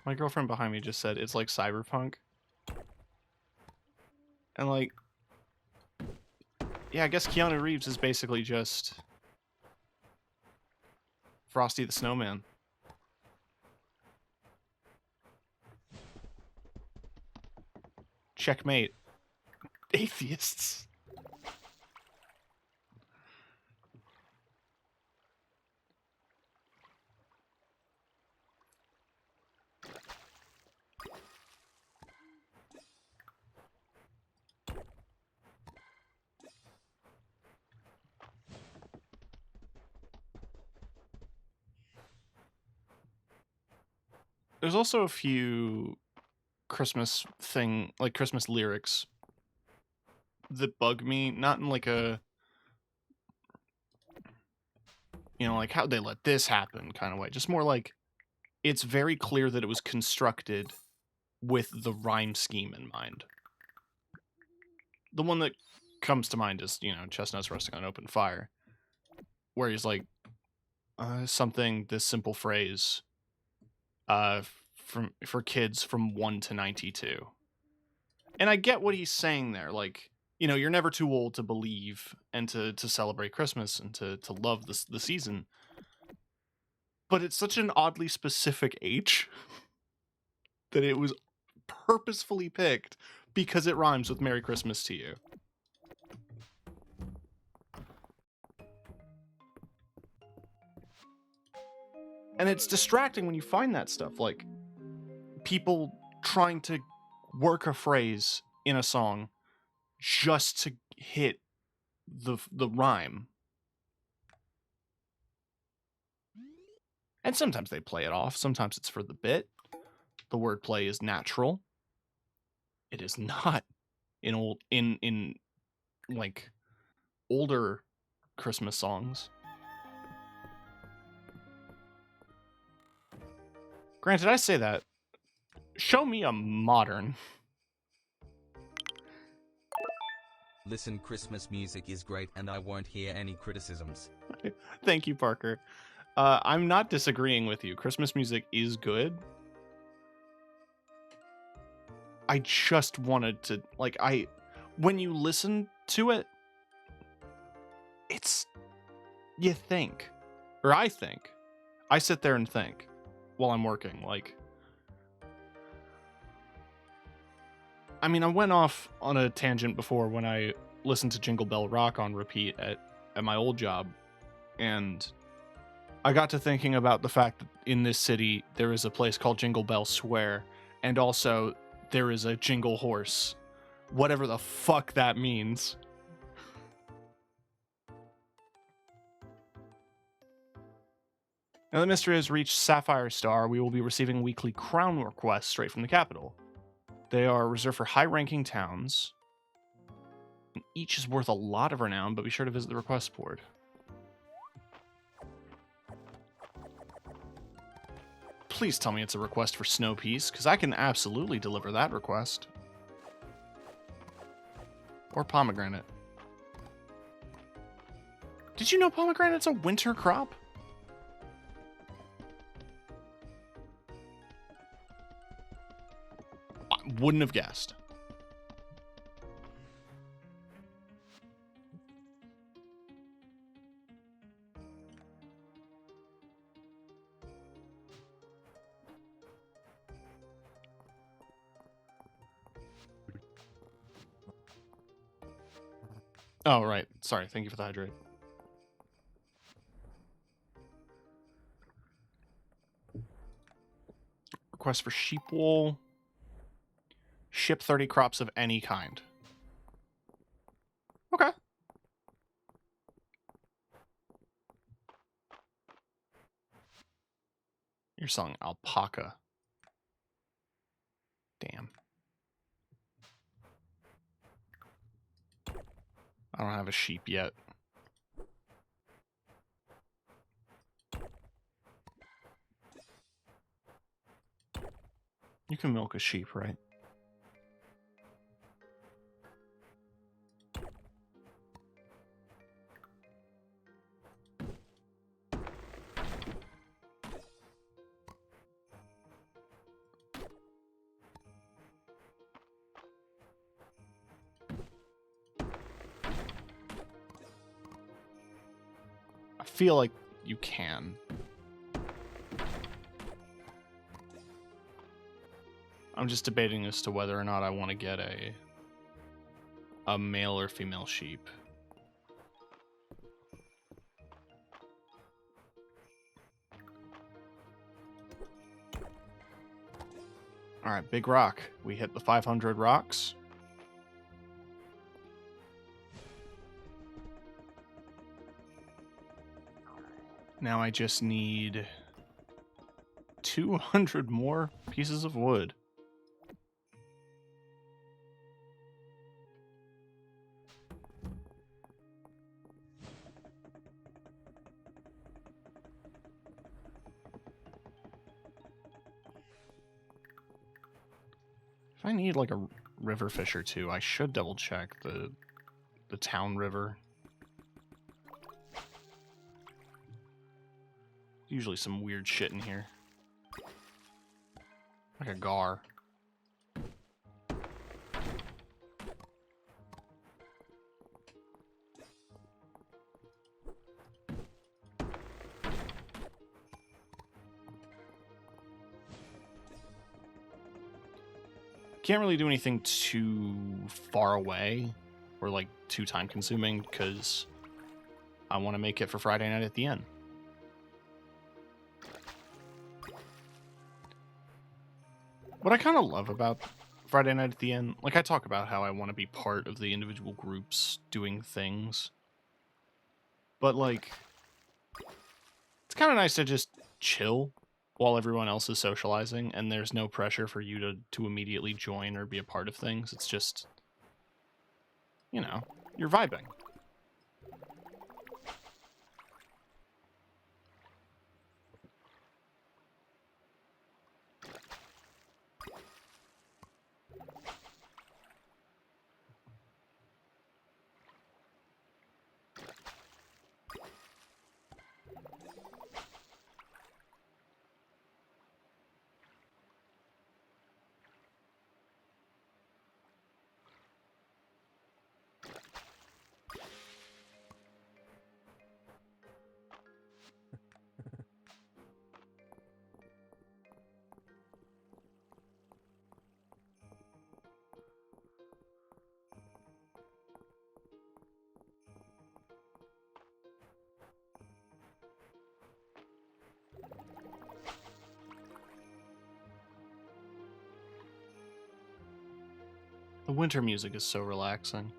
My girlfriend behind me just said it's like cyberpunk. And like, yeah, I guess Keanu Reeves is basically just Frosty the Snowman. Checkmate. Atheists. There's also a few Christmas lyrics that bug me, not in like a, you know, like how'd they let this happen kind of way. Just more like, it's very clear that it was constructed with the rhyme scheme in mind. The one that comes to mind is, you know, chestnuts roasting on open fire, where he's like, this simple phrase, for kids from 1 to 92. And I get what he's saying there, like, you know, you're never too old to believe and to celebrate Christmas and to love the season. But it's such an oddly specific age that it was purposefully picked because it rhymes with Merry Christmas to you. And it's distracting when you find that stuff, like people trying to work a phrase in a song just to hit the rhyme. And sometimes they play it off. Sometimes it's for the bit. The wordplay is natural. It is not in like older Christmas songs. Granted, I say that. Show me a modern. Listen, Christmas music is great and I won't hear any criticisms. Thank you, Parker. I'm not disagreeing with you. Christmas music is good. I just wanted to, like, when you listen to it, it's, you think, or I think, I sit there and think while I'm working, like, I mean, I went off on a tangent before when I listened to Jingle Bell Rock on repeat at my old job, and I got to thinking about the fact that in this city there is a place called Jingle Bell Square, and also there is a Jingle Horse, whatever the fuck that means. Now that Mistria has reached Sapphire Star, we will be receiving weekly crown requests straight from the capital. They are reserved for high-ranking towns. Each is worth a lot of renown, but be sure to visit the request board. Please tell me it's a request for Snow Peas, because I can absolutely deliver that request. Or pomegranate. Did you know pomegranate's a winter crop? I wouldn't have guessed. Oh, right. Sorry. Thank you for the hydrate. Request for sheep wool. Ship 30 crops of any kind. Okay. You're selling alpaca. Damn. I don't have a sheep yet. You can milk a sheep, right? I feel like you can. I'm just debating as to whether or not I want to get a male or female sheep. All right, big rock. We hit the 500 rocks. Now I just need 200 more pieces of wood. If I need like a river fish or two, I should double check the town river. Usually some weird shit in here. Like a gar. Can't really do anything too far away or like too time consuming because I want to make it for Friday night at the inn. What I kind of love about Friday night at the inn, like I talk about how I want to be part of the individual groups doing things, but like it's kind of nice to just chill while everyone else is socializing, and there's no pressure for you to immediately join or be a part of things. It's just, you know, you're vibing. The winter music is so relaxing.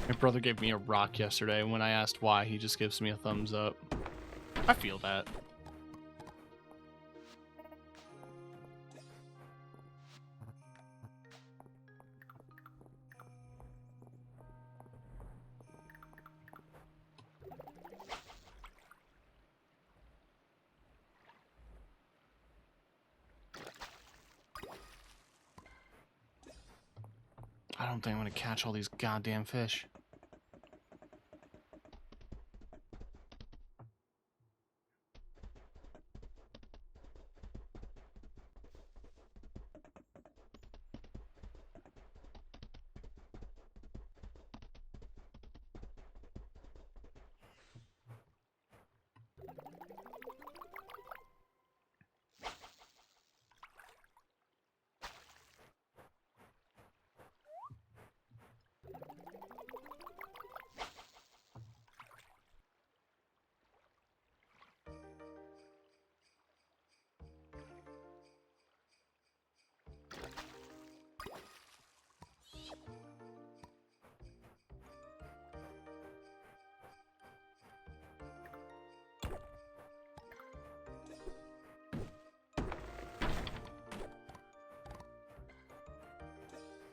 My brother gave me a rock yesterday. When I asked why, he just gives me a thumbs up. I feel that. I don't think I'm gonna catch all these goddamn fish.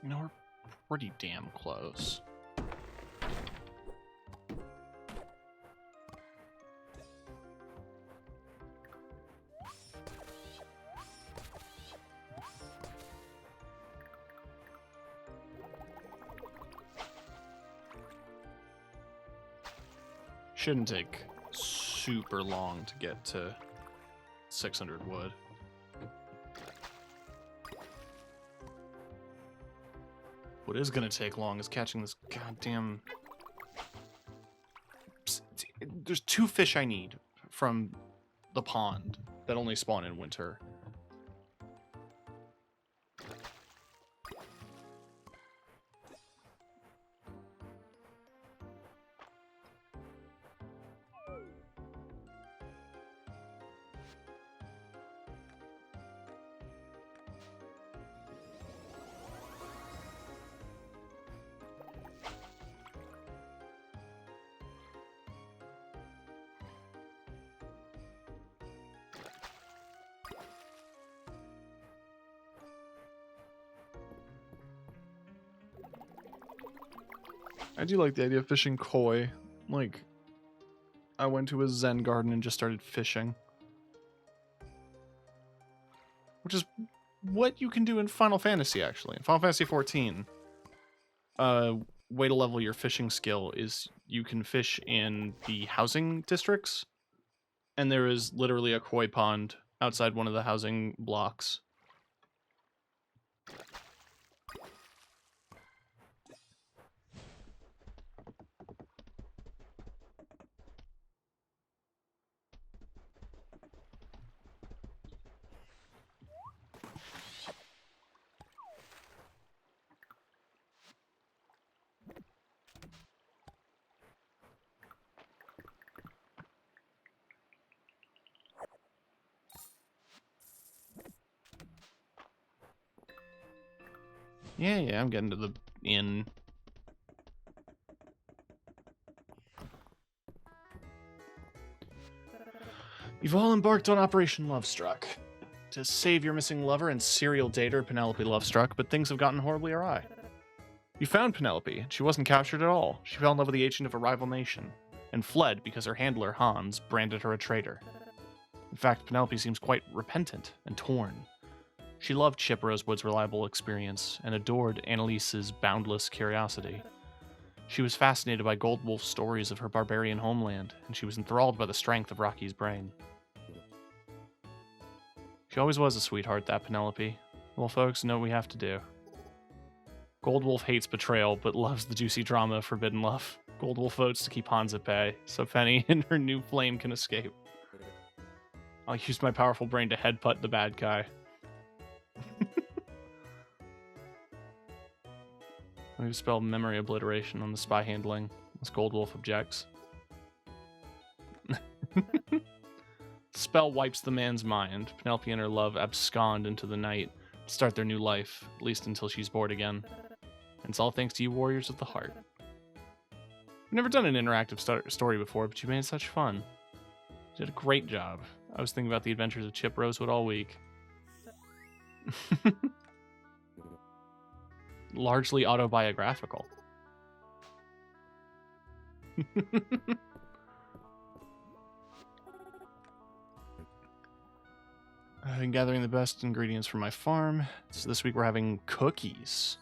You know, we're pretty damn close. Shouldn't take super long to get to 600 wood. What is gonna take long is catching this goddamn... There's 2 fish I need from the pond that only spawn in winter. I do like the idea of fishing koi. Like, I went to a Zen garden and just started fishing. Which is what you can do in Final Fantasy, actually. In Final Fantasy 14, way to level your fishing skill is you can fish in the housing districts, and there is literally a koi pond outside one of the housing blocks. Yeah, I'm getting to the inn. You've all embarked on Operation Lovestruck to save your missing lover and serial dater Penelope Lovestruck, but things have gotten horribly awry. You found Penelope, and she wasn't captured at all. She fell in love with the agent of a rival nation, and fled because her handler, Hans, branded her a traitor. In fact, Penelope seems quite repentant and torn. She loved Chip Rosewood's reliable experience and adored Annalise's boundless curiosity. She was fascinated by Goldwolf's stories of her barbarian homeland, and she was enthralled by the strength of Rocky's brain. She always was a sweetheart, that Penelope. Well, folks, know what we have to do. Goldwolf hates betrayal, but loves the juicy drama of forbidden love. Goldwolf votes to keep Hans at bay, so Penny and her new flame can escape. I'll use my powerful brain to headbutt the bad guy. We've spelled memory obliteration on the spy handling, as Goldwolf objects. The spell wipes the man's mind. Penelope and her love abscond into the night to start their new life, at least until she's bored again. And it's all thanks to you warriors of the heart. I've never done an interactive story before, but you made such fun. You did a great job. I was thinking about the adventures of Chip Rosewood all week. Largely autobiographical. I've been gathering the best ingredients from my farm. So this week we're having cookies.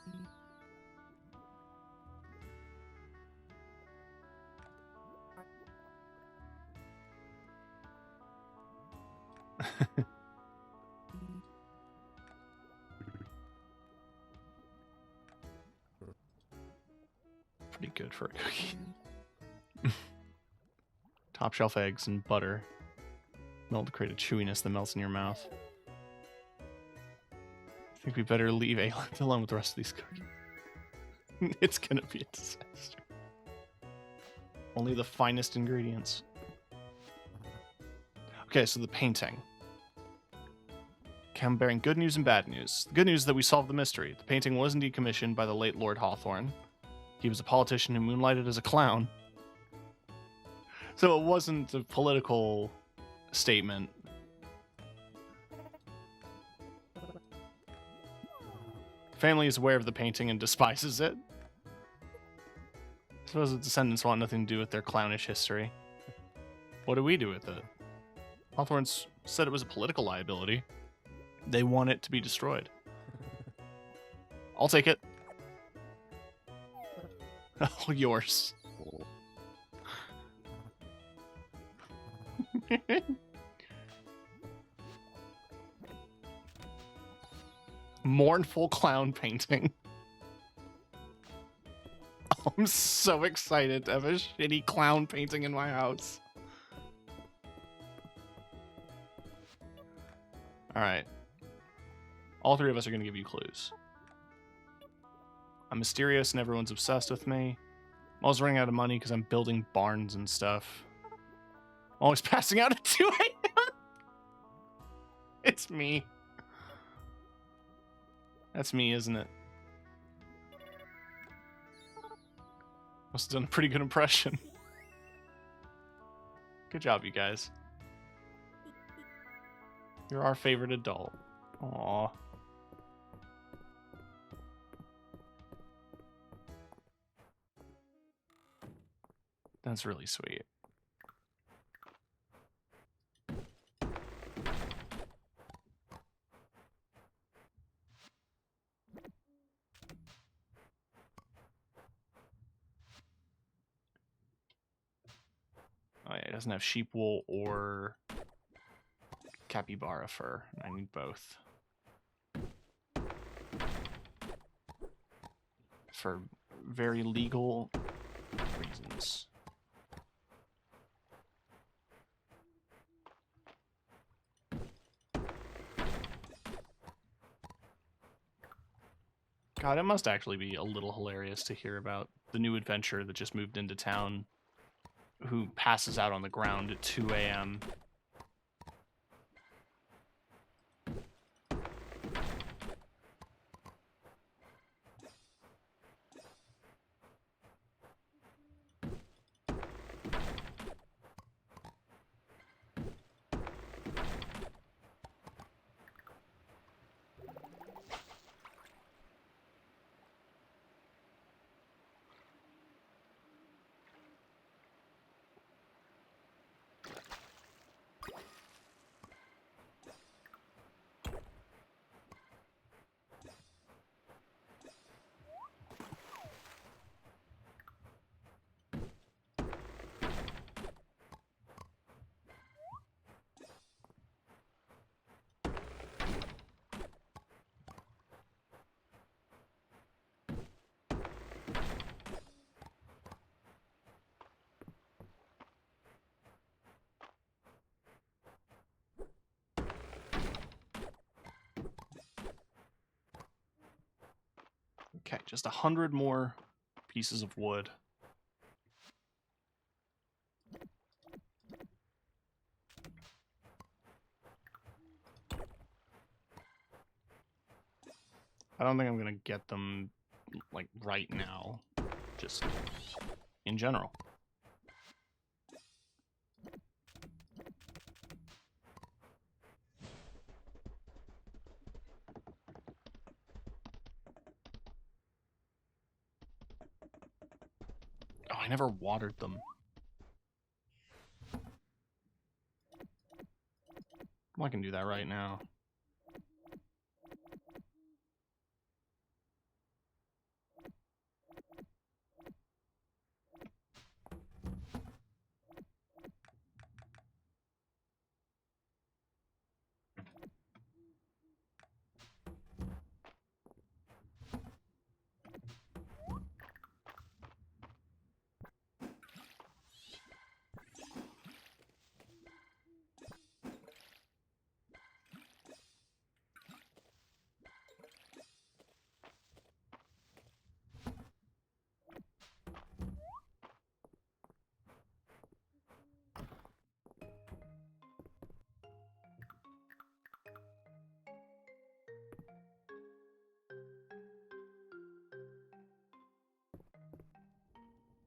Pretty good for a cookie. Top shelf eggs and butter. Melt to create a chewiness that melts in your mouth. I think we better leave Aelith alone with the rest of these cookies. It's gonna be a disaster. Only the finest ingredients. Okay, so the painting. Okay, I'm bearing good news and bad news. The good news is that we solved the mystery. The painting was indeed commissioned by the late Lord Hawthorne. He was a politician who moonlighted as a clown. So it wasn't a political statement. The family is aware of the painting and despises it. I suppose the descendants want nothing to do with their clownish history. What do we do with it? Hawthorne's said it was a political liability. They want it to be destroyed. I'll take it. All yours. Mournful clown painting. Oh, I'm so excited to have a shitty clown painting in my house. Alright. All three of us are going to give you clues. I'm mysterious and everyone's obsessed with me. I'm always running out of money because I'm building barns and stuff. I'm always passing out at 2 a.m. It's me. That's me, isn't it? Must have done a pretty good impression. Good job, you guys. You're our favorite adult. Aww. That's really sweet. Oh yeah, it doesn't have sheep wool or capybara fur. I need both. For very legal reasons. God, it must actually be a little hilarious to hear about the new adventurer that just moved into town who passes out on the ground at 2 a.m. Okay, just 100 more pieces of wood. I don't think I'm gonna get them like right now, just in general. Oh, I never watered them. Well, I can do that right now.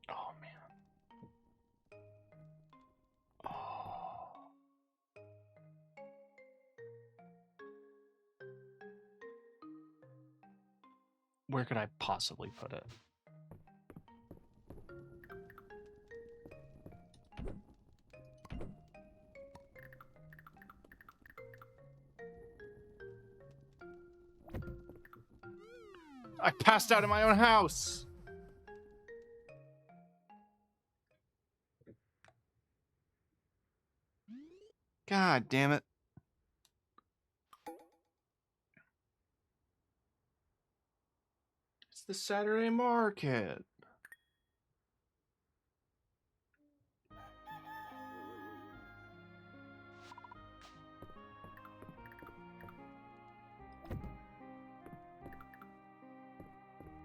Oh, man. Oh. Where could I possibly put it? I passed out in my own house! God damn it. It's the Saturday market.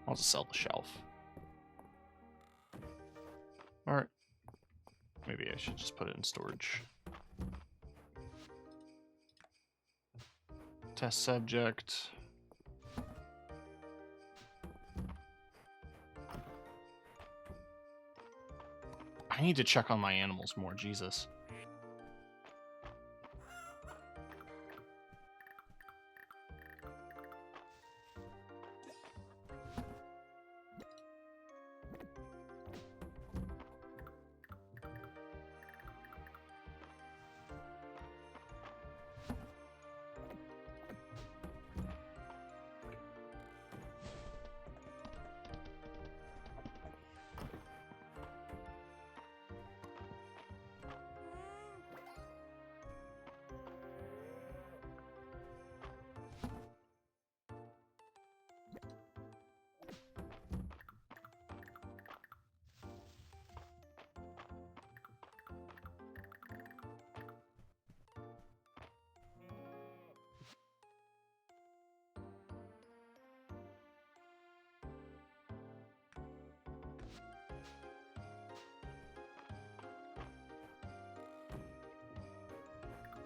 I'll just sell the shelf. Or maybe I should just put it in storage. Test subject. I need to check on my animals more, Jesus.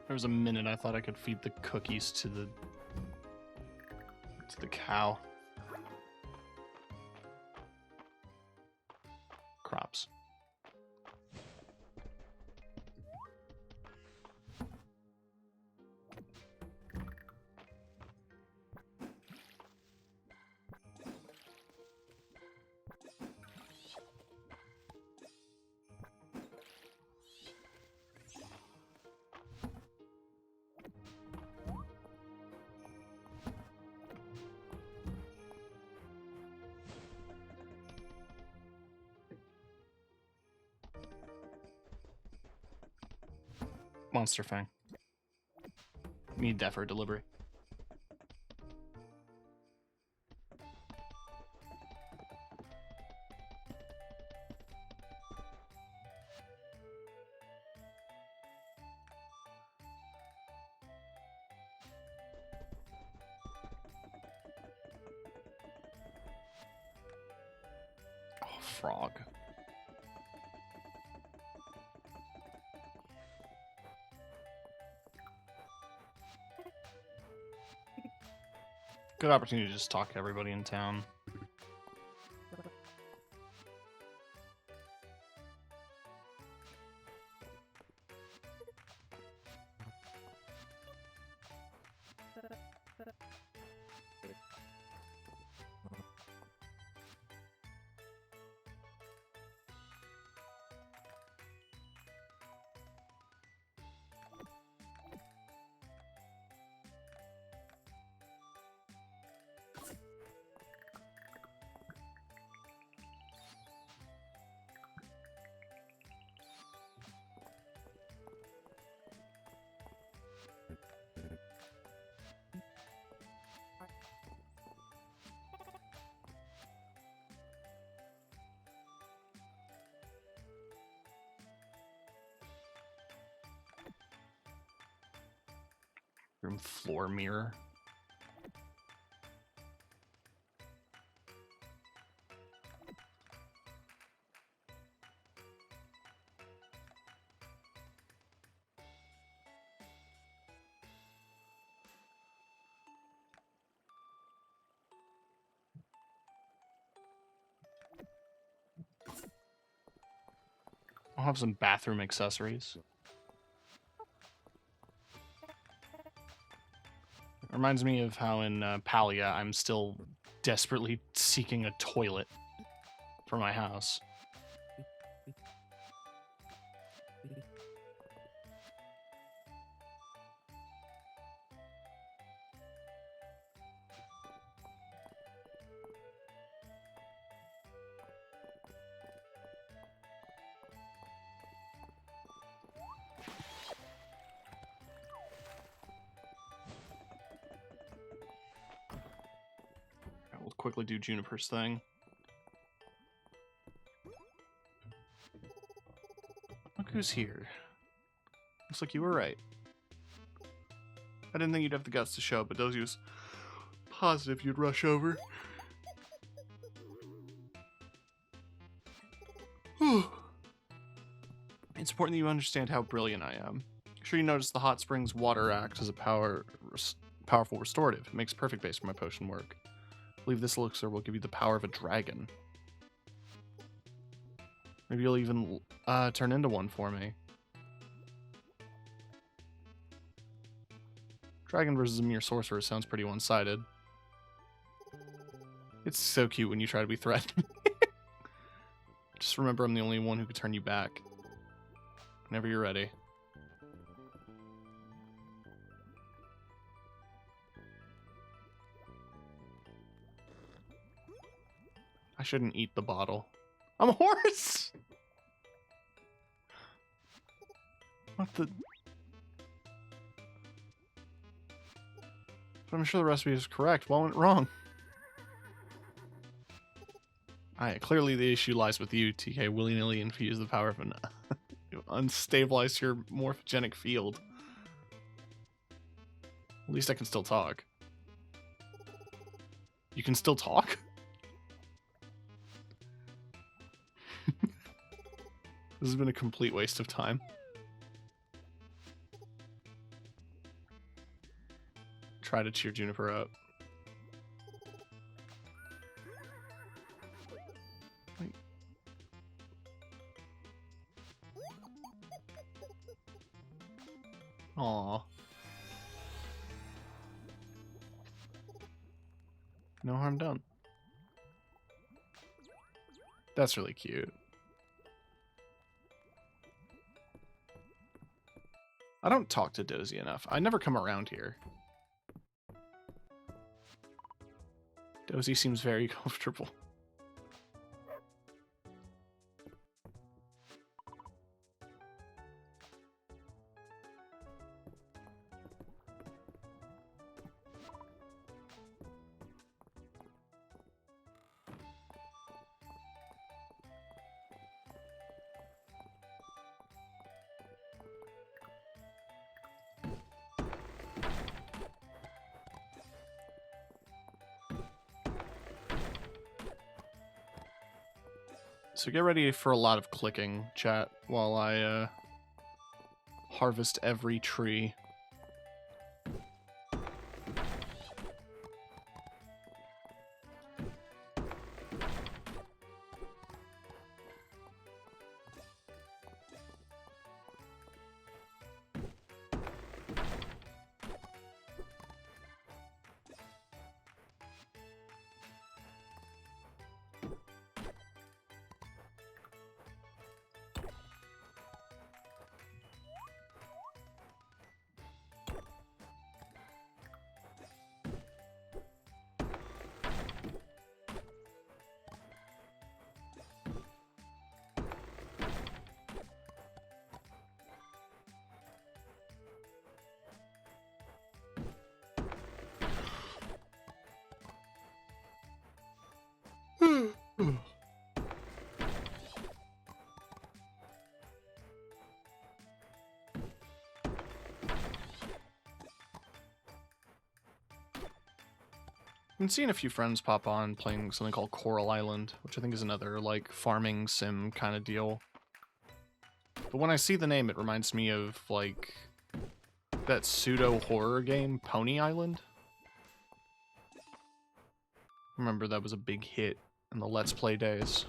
There was a minute I thought I could feed the cookies to the cow. Crops. Monster Fang. Need that for delivery. Oh, frog. Good opportunity to just talk to everybody in town. Room floor mirror. I'll have some bathroom accessories. Reminds me of how in Palia I'm still desperately seeking a toilet for my house. We'll quickly do Juniper's thing. Look who's here. Looks like you were right. I didn't think you'd have the guts to show up, but Dozy was positive you'd rush over. It's important that you understand how brilliant I am. I'm sure you noticed the hot springs water acts as a powerful restorative. It makes a perfect base for my potion work. I believe this elixir will give you the power of a dragon. Maybe you'll even turn into one for me. Dragon versus a mere sorcerer sounds pretty one-sided. It's so cute when you try to be threatened. Just remember I'm the only one who can turn you back. Whenever you're ready. I shouldn't eat the bottle. I'm a horse! What the... But I'm sure the recipe is correct. What went wrong? Clearly the issue lies with you, TK. Willy-nilly infuse the power of an... unstabilize your morphogenic field. At least I can still talk. You can still talk? This has been a complete waste of time. try to cheer Juniper up. Wait. Aww. No harm done. That's really cute. I don't talk to Dozy enough. I never come around here. Dozy seems very comfortable. So get ready for a lot of clicking, chat, while I harvest every tree. I've been seeing a few friends pop on playing something called Coral Island, which I think is another, like, farming sim kind of deal. But when I see the name, it reminds me of, like, that pseudo-horror game, Pony Island. Remember that was a big hit in the Let's Play days.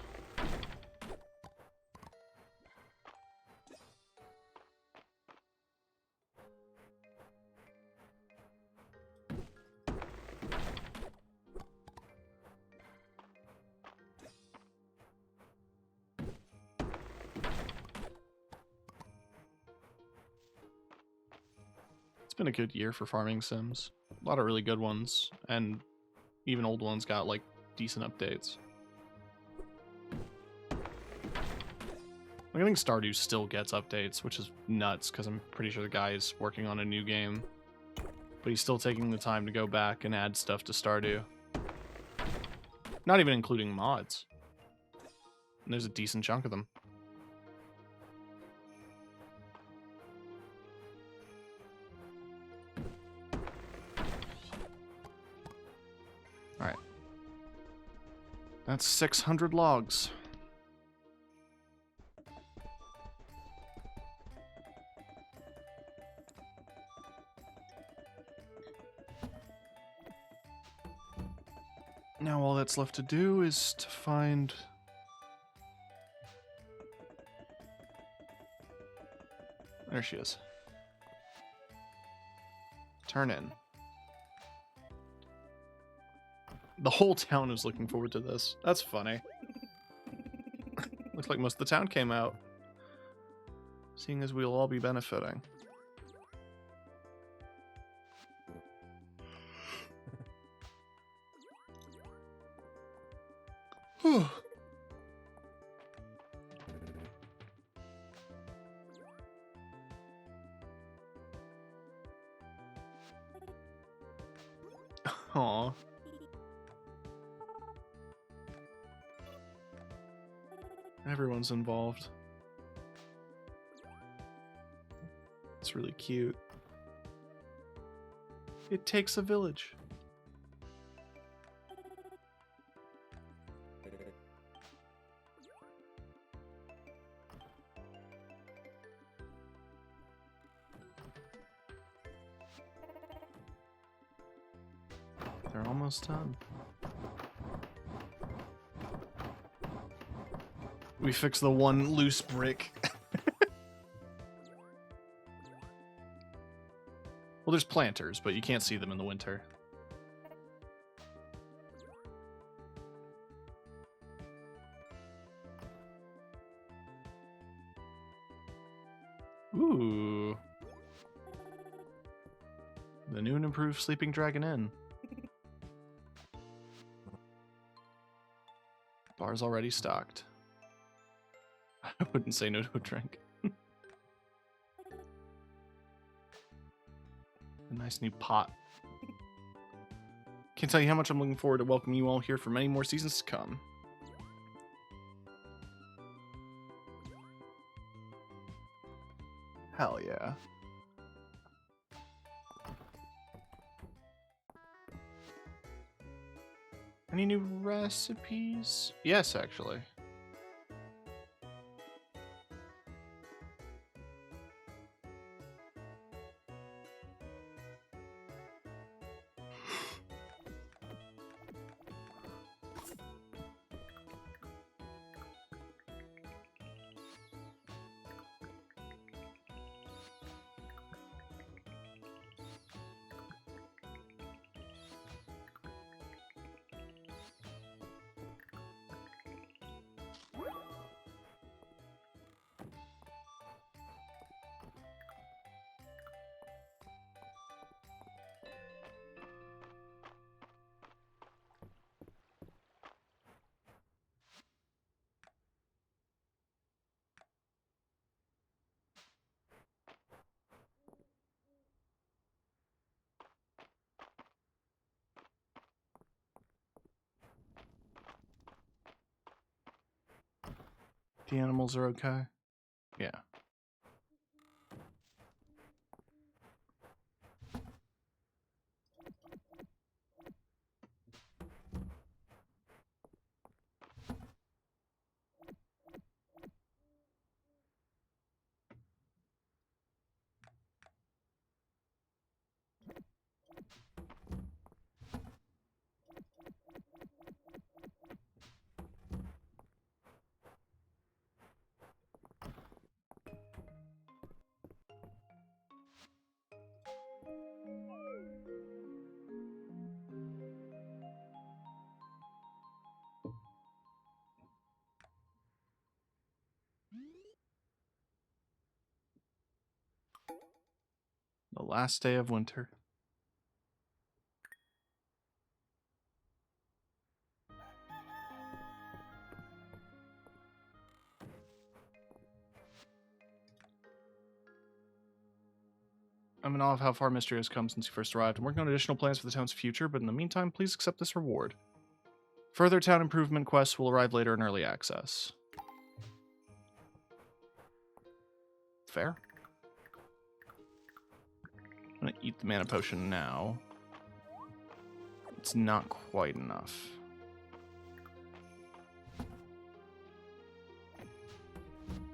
It's been a good year for farming sims. A lot of really good ones, and even old ones got, like, decent updates. Like, I think Stardew still gets updates, which is nuts, because I'm pretty sure the guy is working on a new game. But he's still taking the time to go back and add stuff to Stardew. Not even including mods. And there's a decent chunk of them. Alright. That's 600 logs. Now all that's left to do is to find... There she is. Turn in. The whole town is looking forward to this. That's funny. Looks like most of the town came out. Seeing as we'll all be benefiting. Aw. Everyone's involved. It's really cute. It takes a village. They're almost done. We fixed the one loose brick. Well, there's planters, but you can't see them in the winter. Ooh. The new and improved Sleeping Dragon Inn. Bar's already stocked. I wouldn't say no to a drink. A nice new pot. Can't tell you how much I'm looking forward to welcoming you all here for many more seasons to come. Hell yeah. Any new recipes? Yes, actually. The animals are okay? Yeah. The last day of winter. I'm in awe of how far Mistria has come since you first arrived. I'm working on additional plans for the town's future, but in the meantime, please accept this reward. Further town improvement quests will arrive later in early access. Fair. I'm gonna eat the mana potion now. It's not quite enough.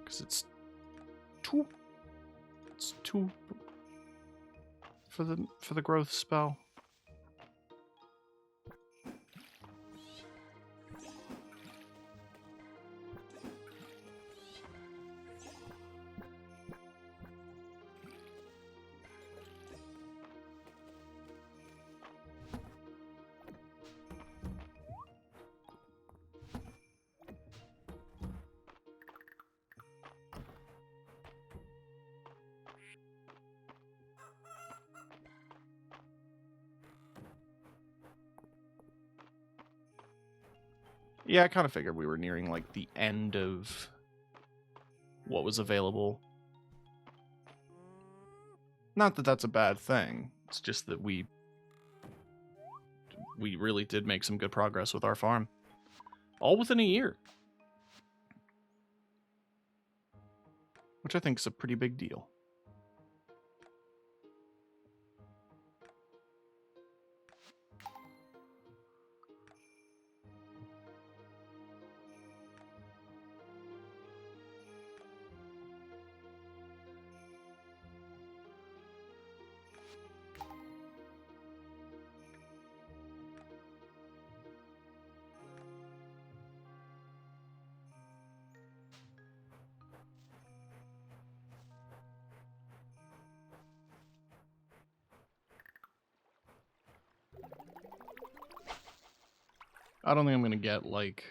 Because it's too for the growth spell. Yeah, I kind of figured we were nearing, like, the end of what was available. Not that that's a bad thing. It's just that we really did make some good progress with our farm. All within a year. Which I think is a pretty big deal. I don't think I'm going to get, like,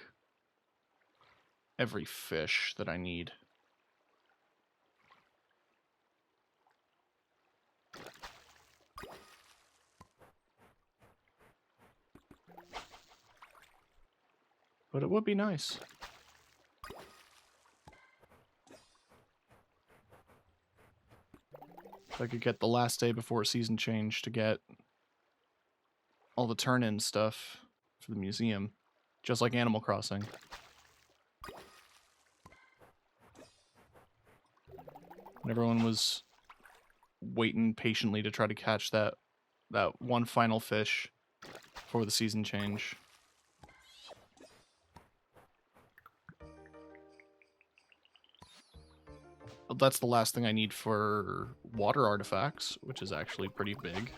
every fish that I need. But it would be nice. If I could get the last day before season change to get all the turn-in stuff for the museum, just like Animal Crossing. And everyone was waiting patiently to try to catch that one final fish for the season change. That's the last thing I need for water artifacts, which is actually pretty big.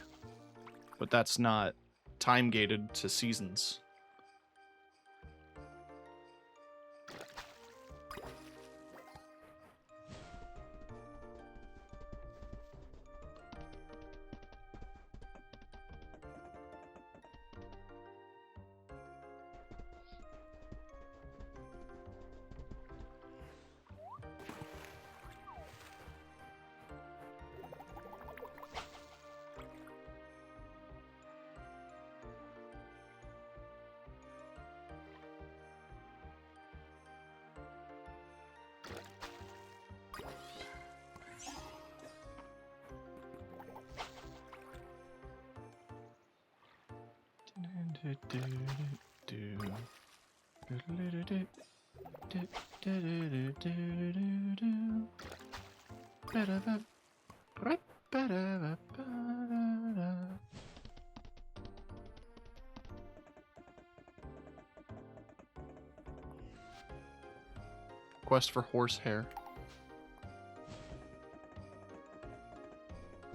But that's not time-gated to seasons. Quest for horsehair.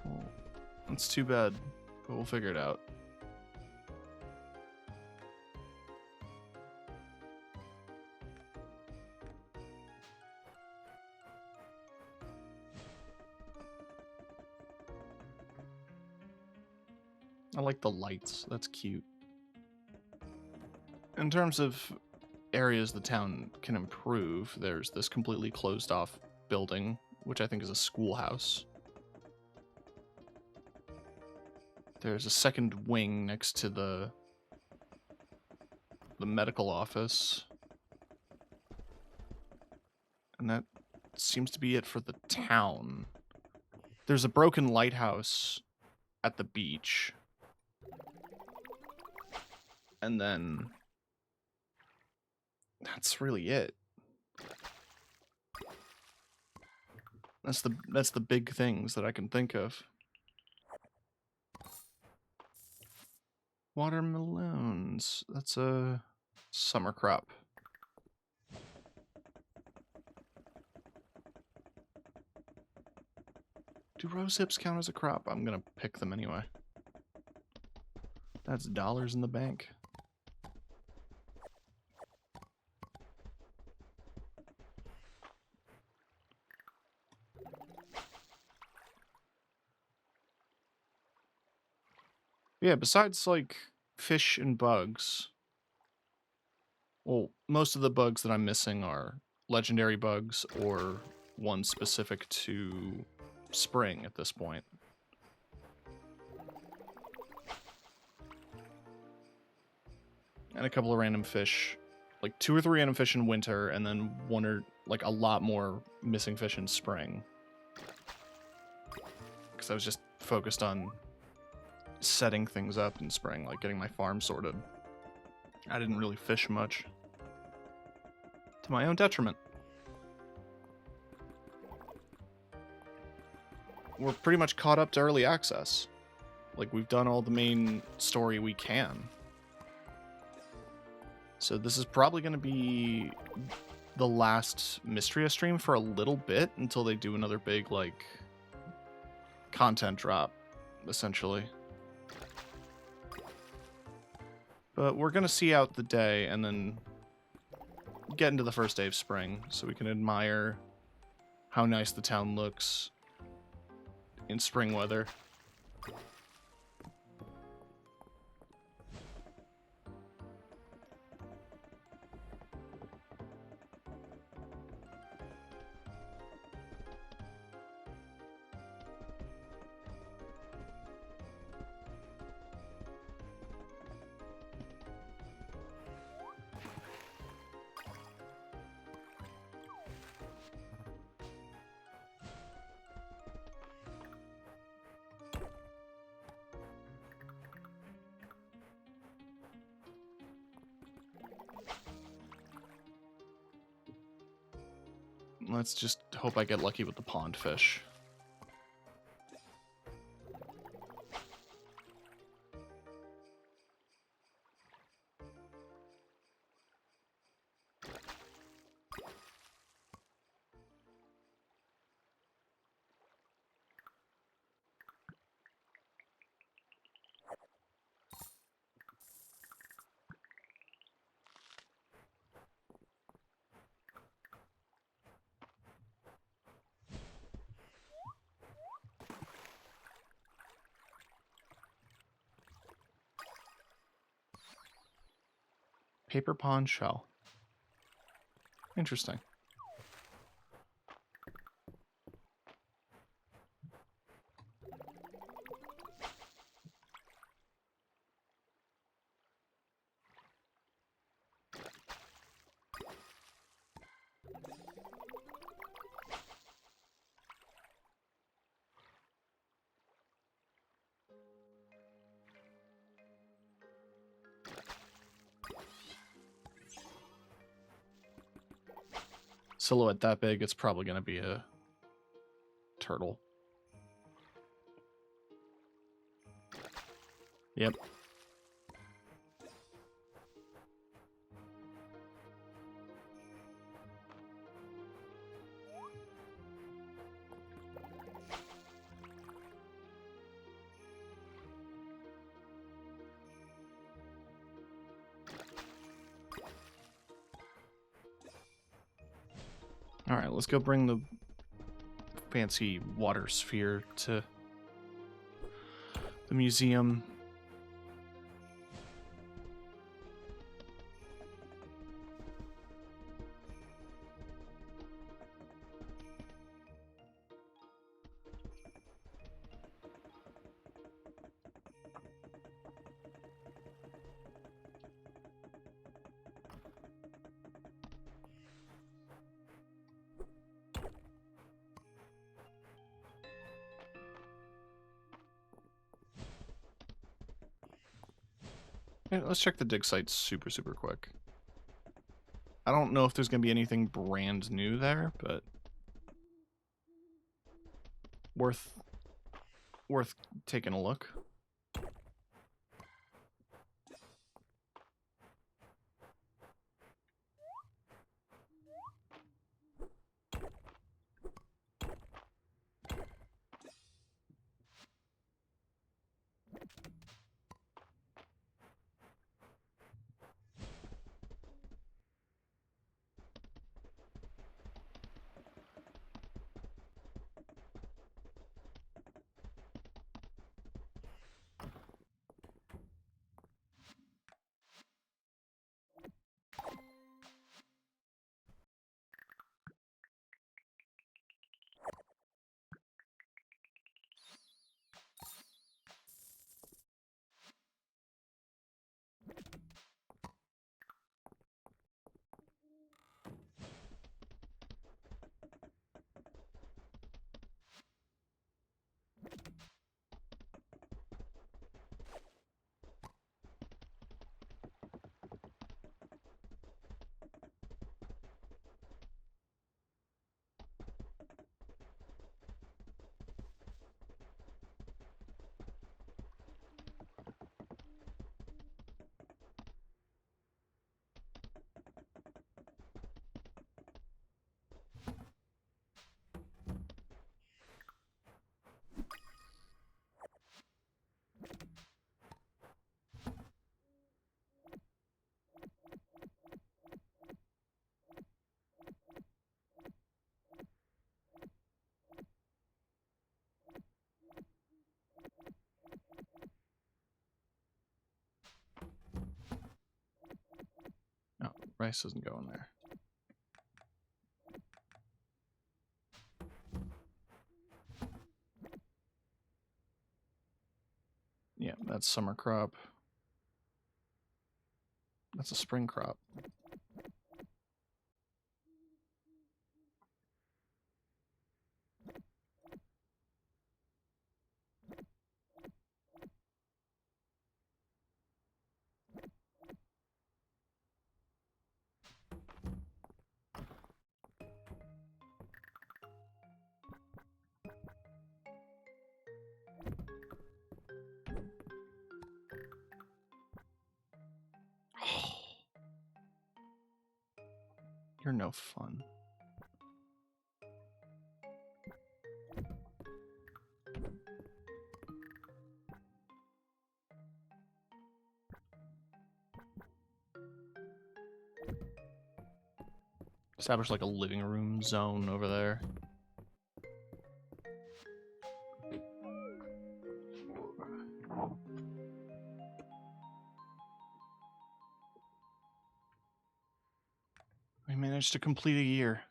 Well, that's too bad, but we'll figure it out. I like the lights. That's cute. In terms of areas the town can improve, there's this completely closed off building, which I think is a schoolhouse. There's a second wing next to the medical office. And that seems to be it for the town. There's a broken lighthouse at the beach. And then that's really it. That's the big things that I can think of. Watermelons. That's a summer crop. Do rose hips count as a crop? I'm gonna pick them anyway. That's dollars in the bank. Yeah, besides, like, fish and bugs, well, most of the bugs that I'm missing are legendary bugs or ones specific to spring at this point. And a couple of random fish, like 2 or 3 random fish in winter, and then one or, like, a lot more missing fish in spring. Because I was just focused on setting things up in spring, like getting my farm sorted. I didn't really fish much. To my own detriment. We're pretty much caught up to early access. Like, we've done all the main story we can. So this is probably going to be the last Mistria stream for a little bit until they do another big, like, content drop, essentially. But we're going to see out the day and then get into the first day of spring so we can admire how nice the town looks in spring weather. Let's just hope I get lucky with the pond fish. Paper pond shell. Interesting. Silhouette that big, it's probably going to be a turtle. Yep. All right, let's go bring the fancy water sphere to the museum. Yeah, let's check the dig site super quick. I don't know if there's going to be anything brand new there, but worth taking a look. No, rice doesn't go in there. Yeah, that's summer crop. That's a spring crop. You're no fun. Establish like a living room zone over there. We managed to complete a year.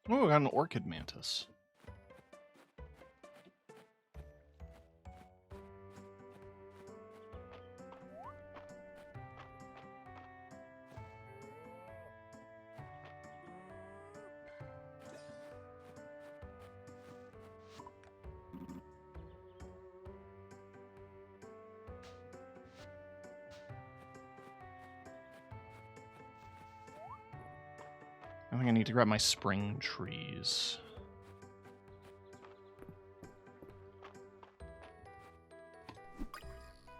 Oh, we got an orchid mantis. I think I need to grab my spring trees.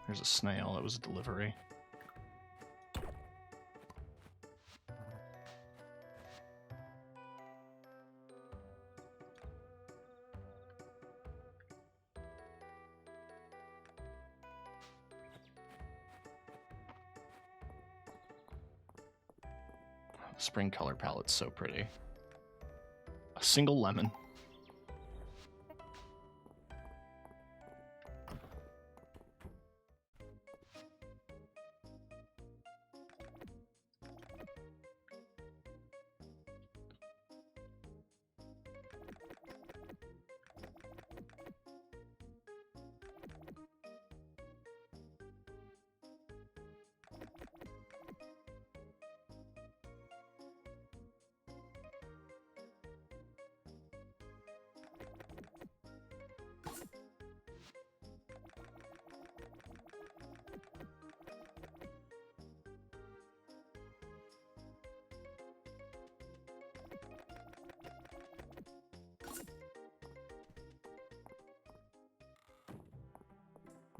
There's a snail. That was a delivery. Spring color palette's so pretty. A single lemon.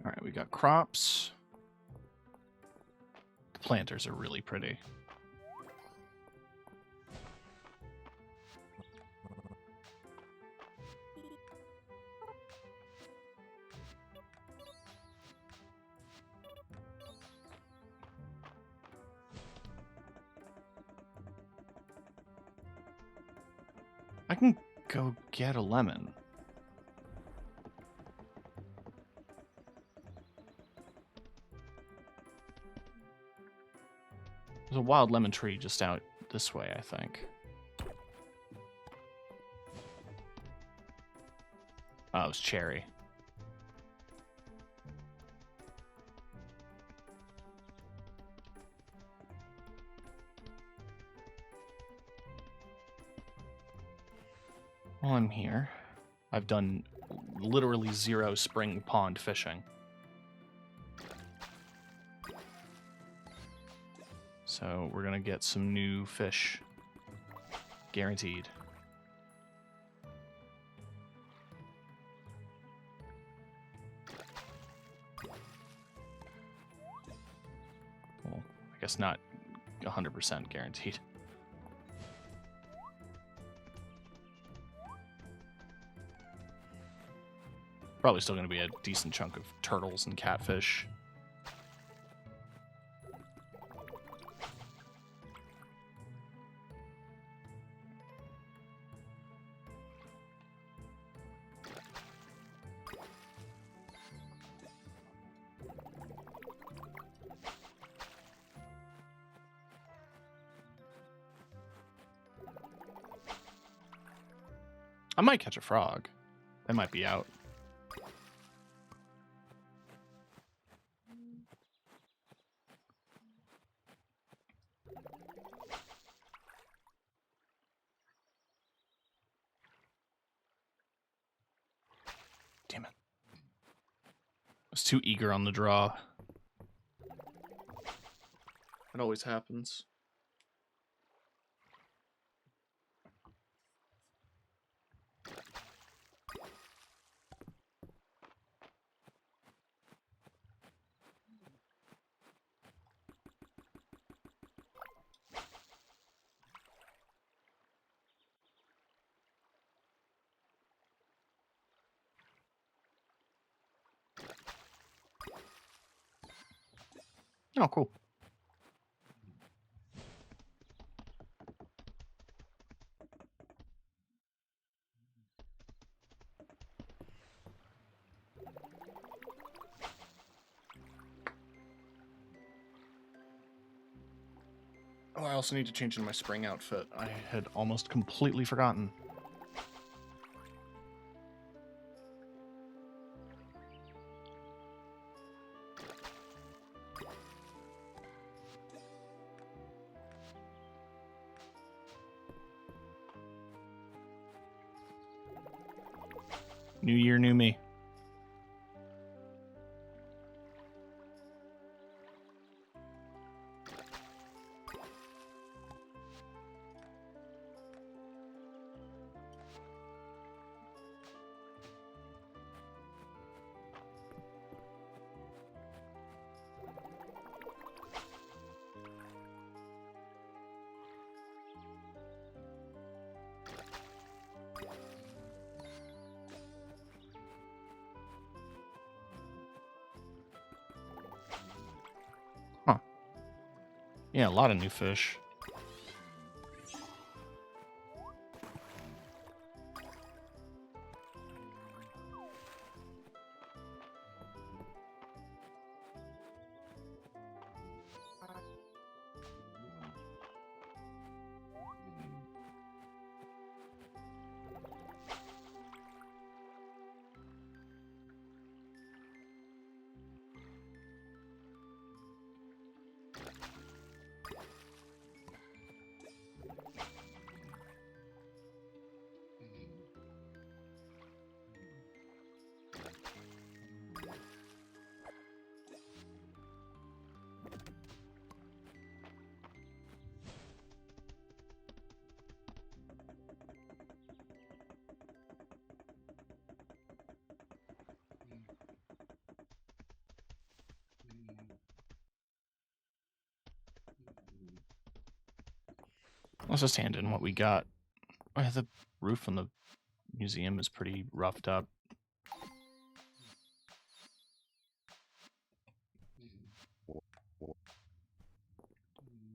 All right, we got crops. The planters are really pretty. I can go get a lemon. There's a wild lemon tree just out this way, I think. Oh, it's cherry. While I'm here, I've done literally 0 spring pond fishing. So we're gonna get some new fish. Guaranteed. Well, I guess not 100% guaranteed. Probably still gonna be a decent chunk of turtles and catfish. I might catch a frog. They might be out. Damn it. I was too eager on the draw. It always happens. Oh, cool. Oh, I also need to change in my spring outfit. I had almost completely forgotten. New year, new me. Huh. Yeah, a lot of new fish. Let's just hand in what we got. Oh, yeah, the roof on the museum is pretty roughed up.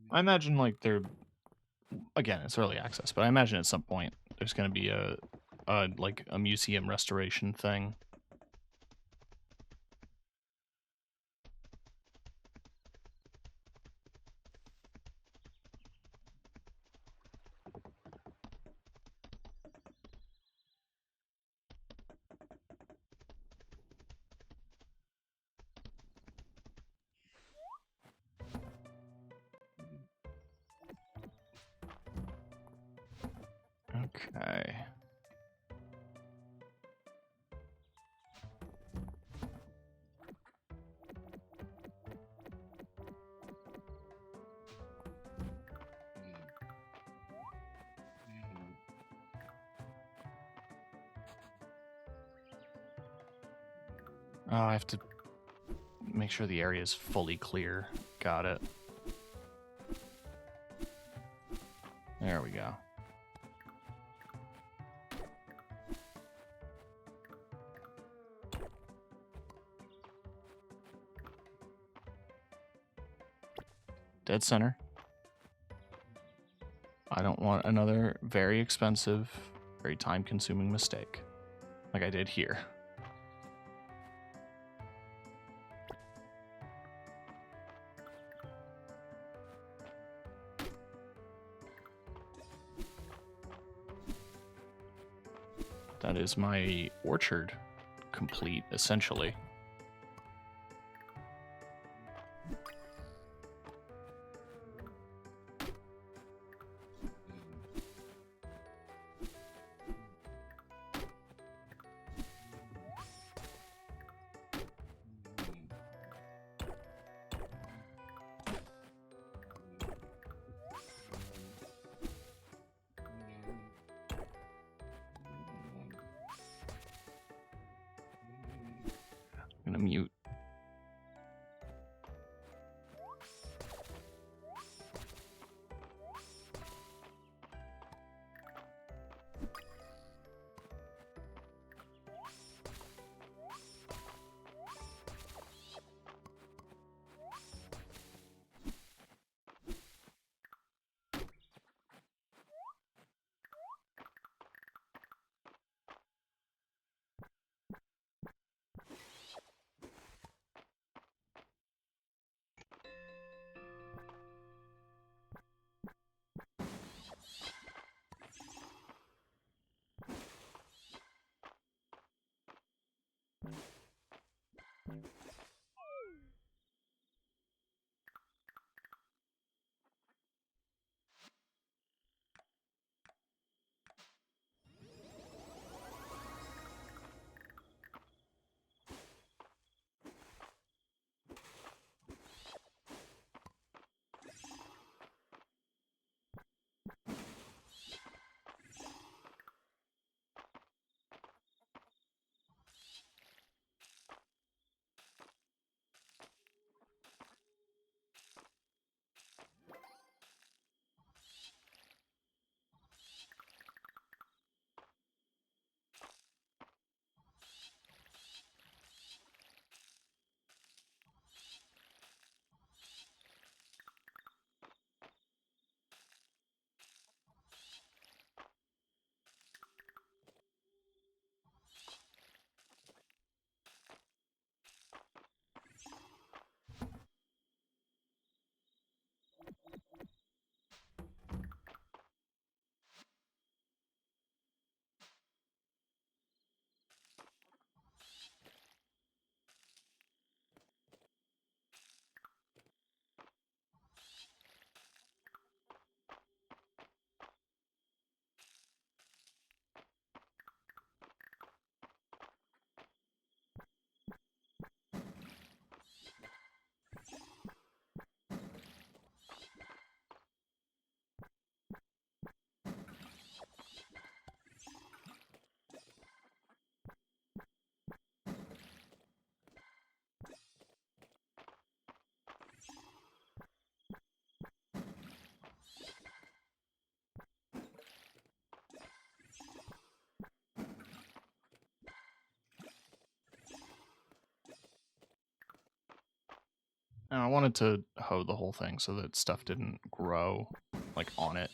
I imagine, like, they're... Again, it's early access, but I imagine at some point there's going to be a museum restoration thing. Okay. Oh, I have to make sure the area is fully clear. Got it. There we go. Dead center. I don't want another very expensive, very time-consuming mistake like I did here. That is my orchard complete, essentially. I'm gonna mute. Now, I wanted to hoe the whole thing so that stuff didn't grow, like, on it.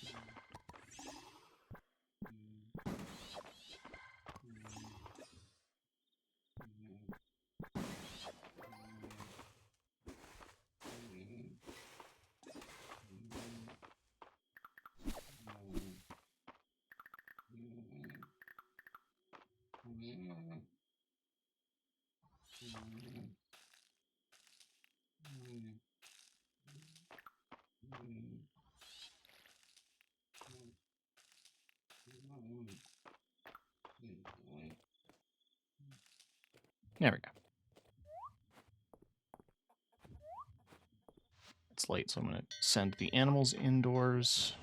There we go. It's late, so I'm going to send the animals indoors.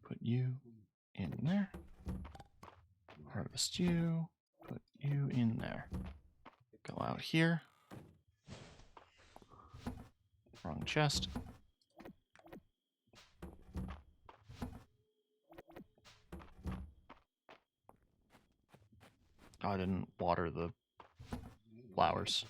Put you in there. Harvest you. Put you in there. Go out here. Wrong chest. Oh, I didn't water the flowers.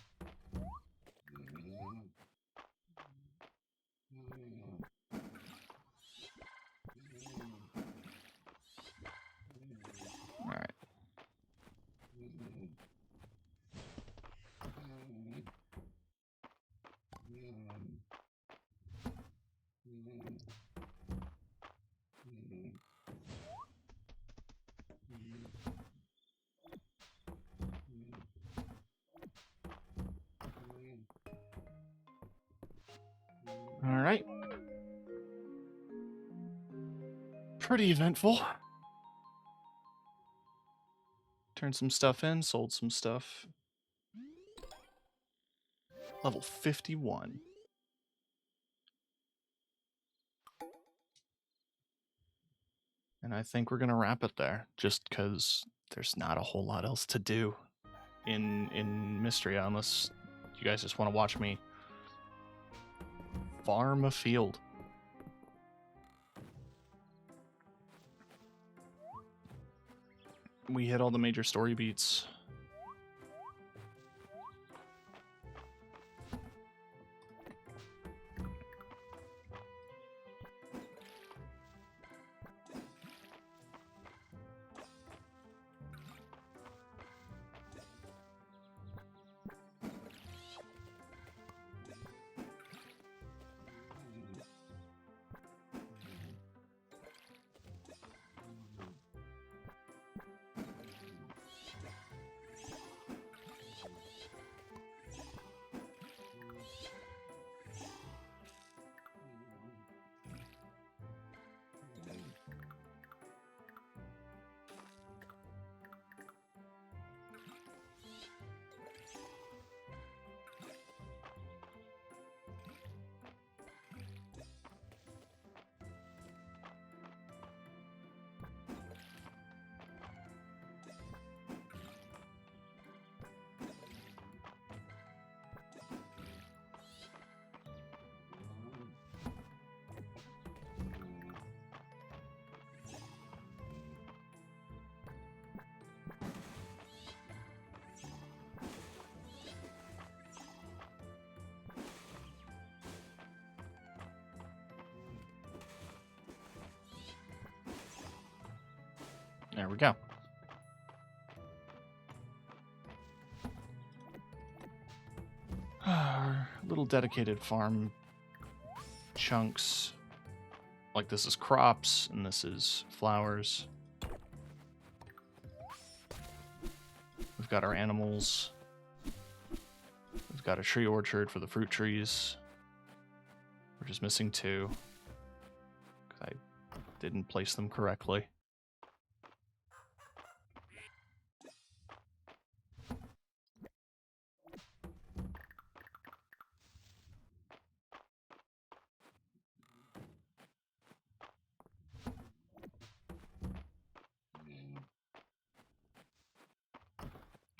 Alright. Pretty eventful. Turned some stuff in, sold some stuff. Level 51. And I think we're gonna wrap it there, just because there's not a whole lot else to do in Mistria, unless you guys just want to watch me farm a field. We hit all the major story beats. There we go. Little dedicated farm chunks. Like this is crops and this is flowers. We've got our animals. We've got a tree orchard for the fruit trees. We're just missing 2. 'Cause I didn't place them correctly.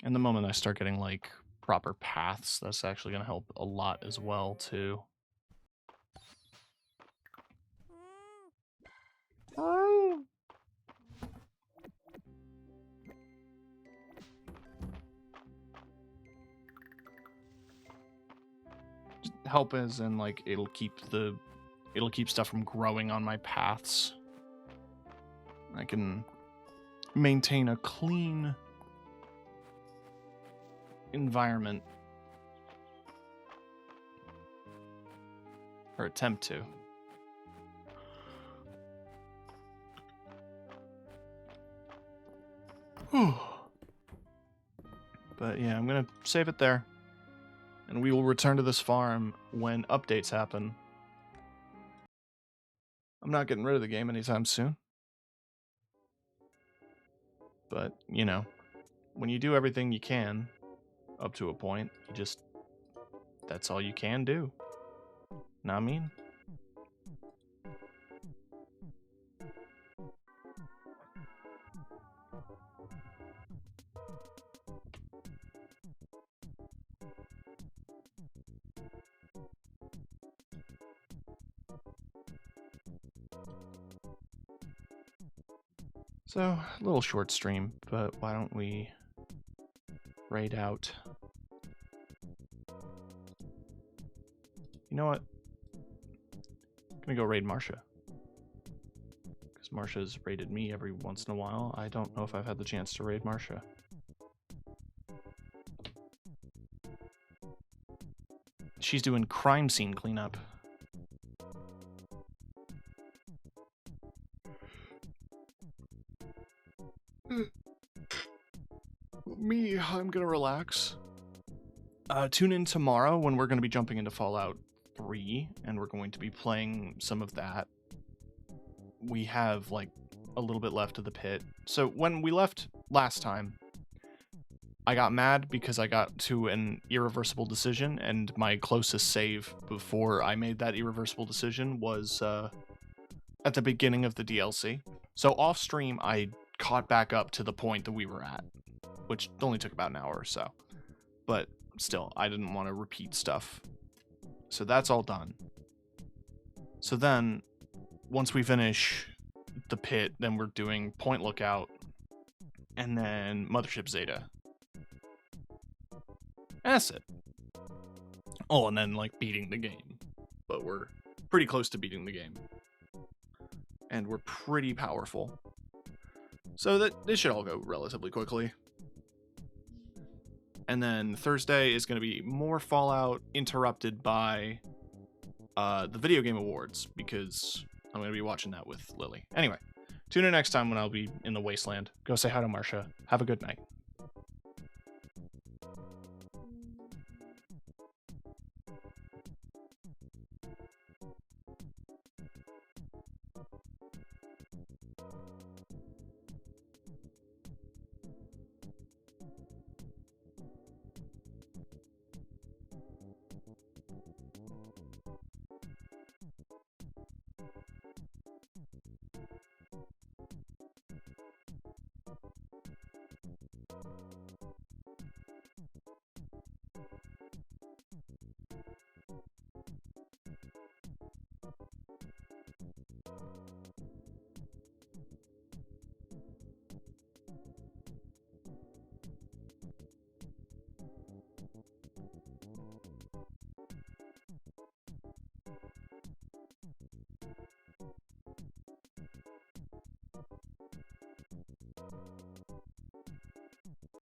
And the moment I start getting, like, proper paths, that's actually going to help a lot as well, too. Help as in, like, it'll keep stuff from growing on my paths. I can maintain a clean environment, or attempt to. But yeah, I'm gonna save it there, and we will return to this farm when updates happen. I'm not getting rid of the game anytime soon, but you know, when you do everything you can up to a point, that's all you can do. Know what I mean? So, a little short stream, but why don't we raid out? You know what? I'm gonna go raid Marcia. Because Marcia's raided me every once in a while. I don't know if I've had the chance to raid Marcia. She's doing crime scene cleanup. I'm gonna relax. Tune in tomorrow when we're gonna be jumping into Fallout 3, and we're going to be playing some of that. We have like a little bit left of the pit. So when we left last time, I got mad because I got to an irreversible decision, and my closest save before I made that irreversible decision was at the beginning of the DLC. So off stream, I caught back up to the point that we were at, which only took about an hour or so. But still, I didn't want to repeat stuff. So that's all done. So then, once we finish the pit, then we're doing Point Lookout, and then Mothership Zeta. And that's it. Oh, and then, like, beating the game. But we're pretty close to beating the game. And we're pretty powerful. So this should all go relatively quickly. And then Thursday is going to be more Fallout, interrupted by the Video Game Awards, because I'm going to be watching that with Lily. Anyway, tune in next time when I'll be in the Wasteland. Go say hi to Marsha. Have a good night.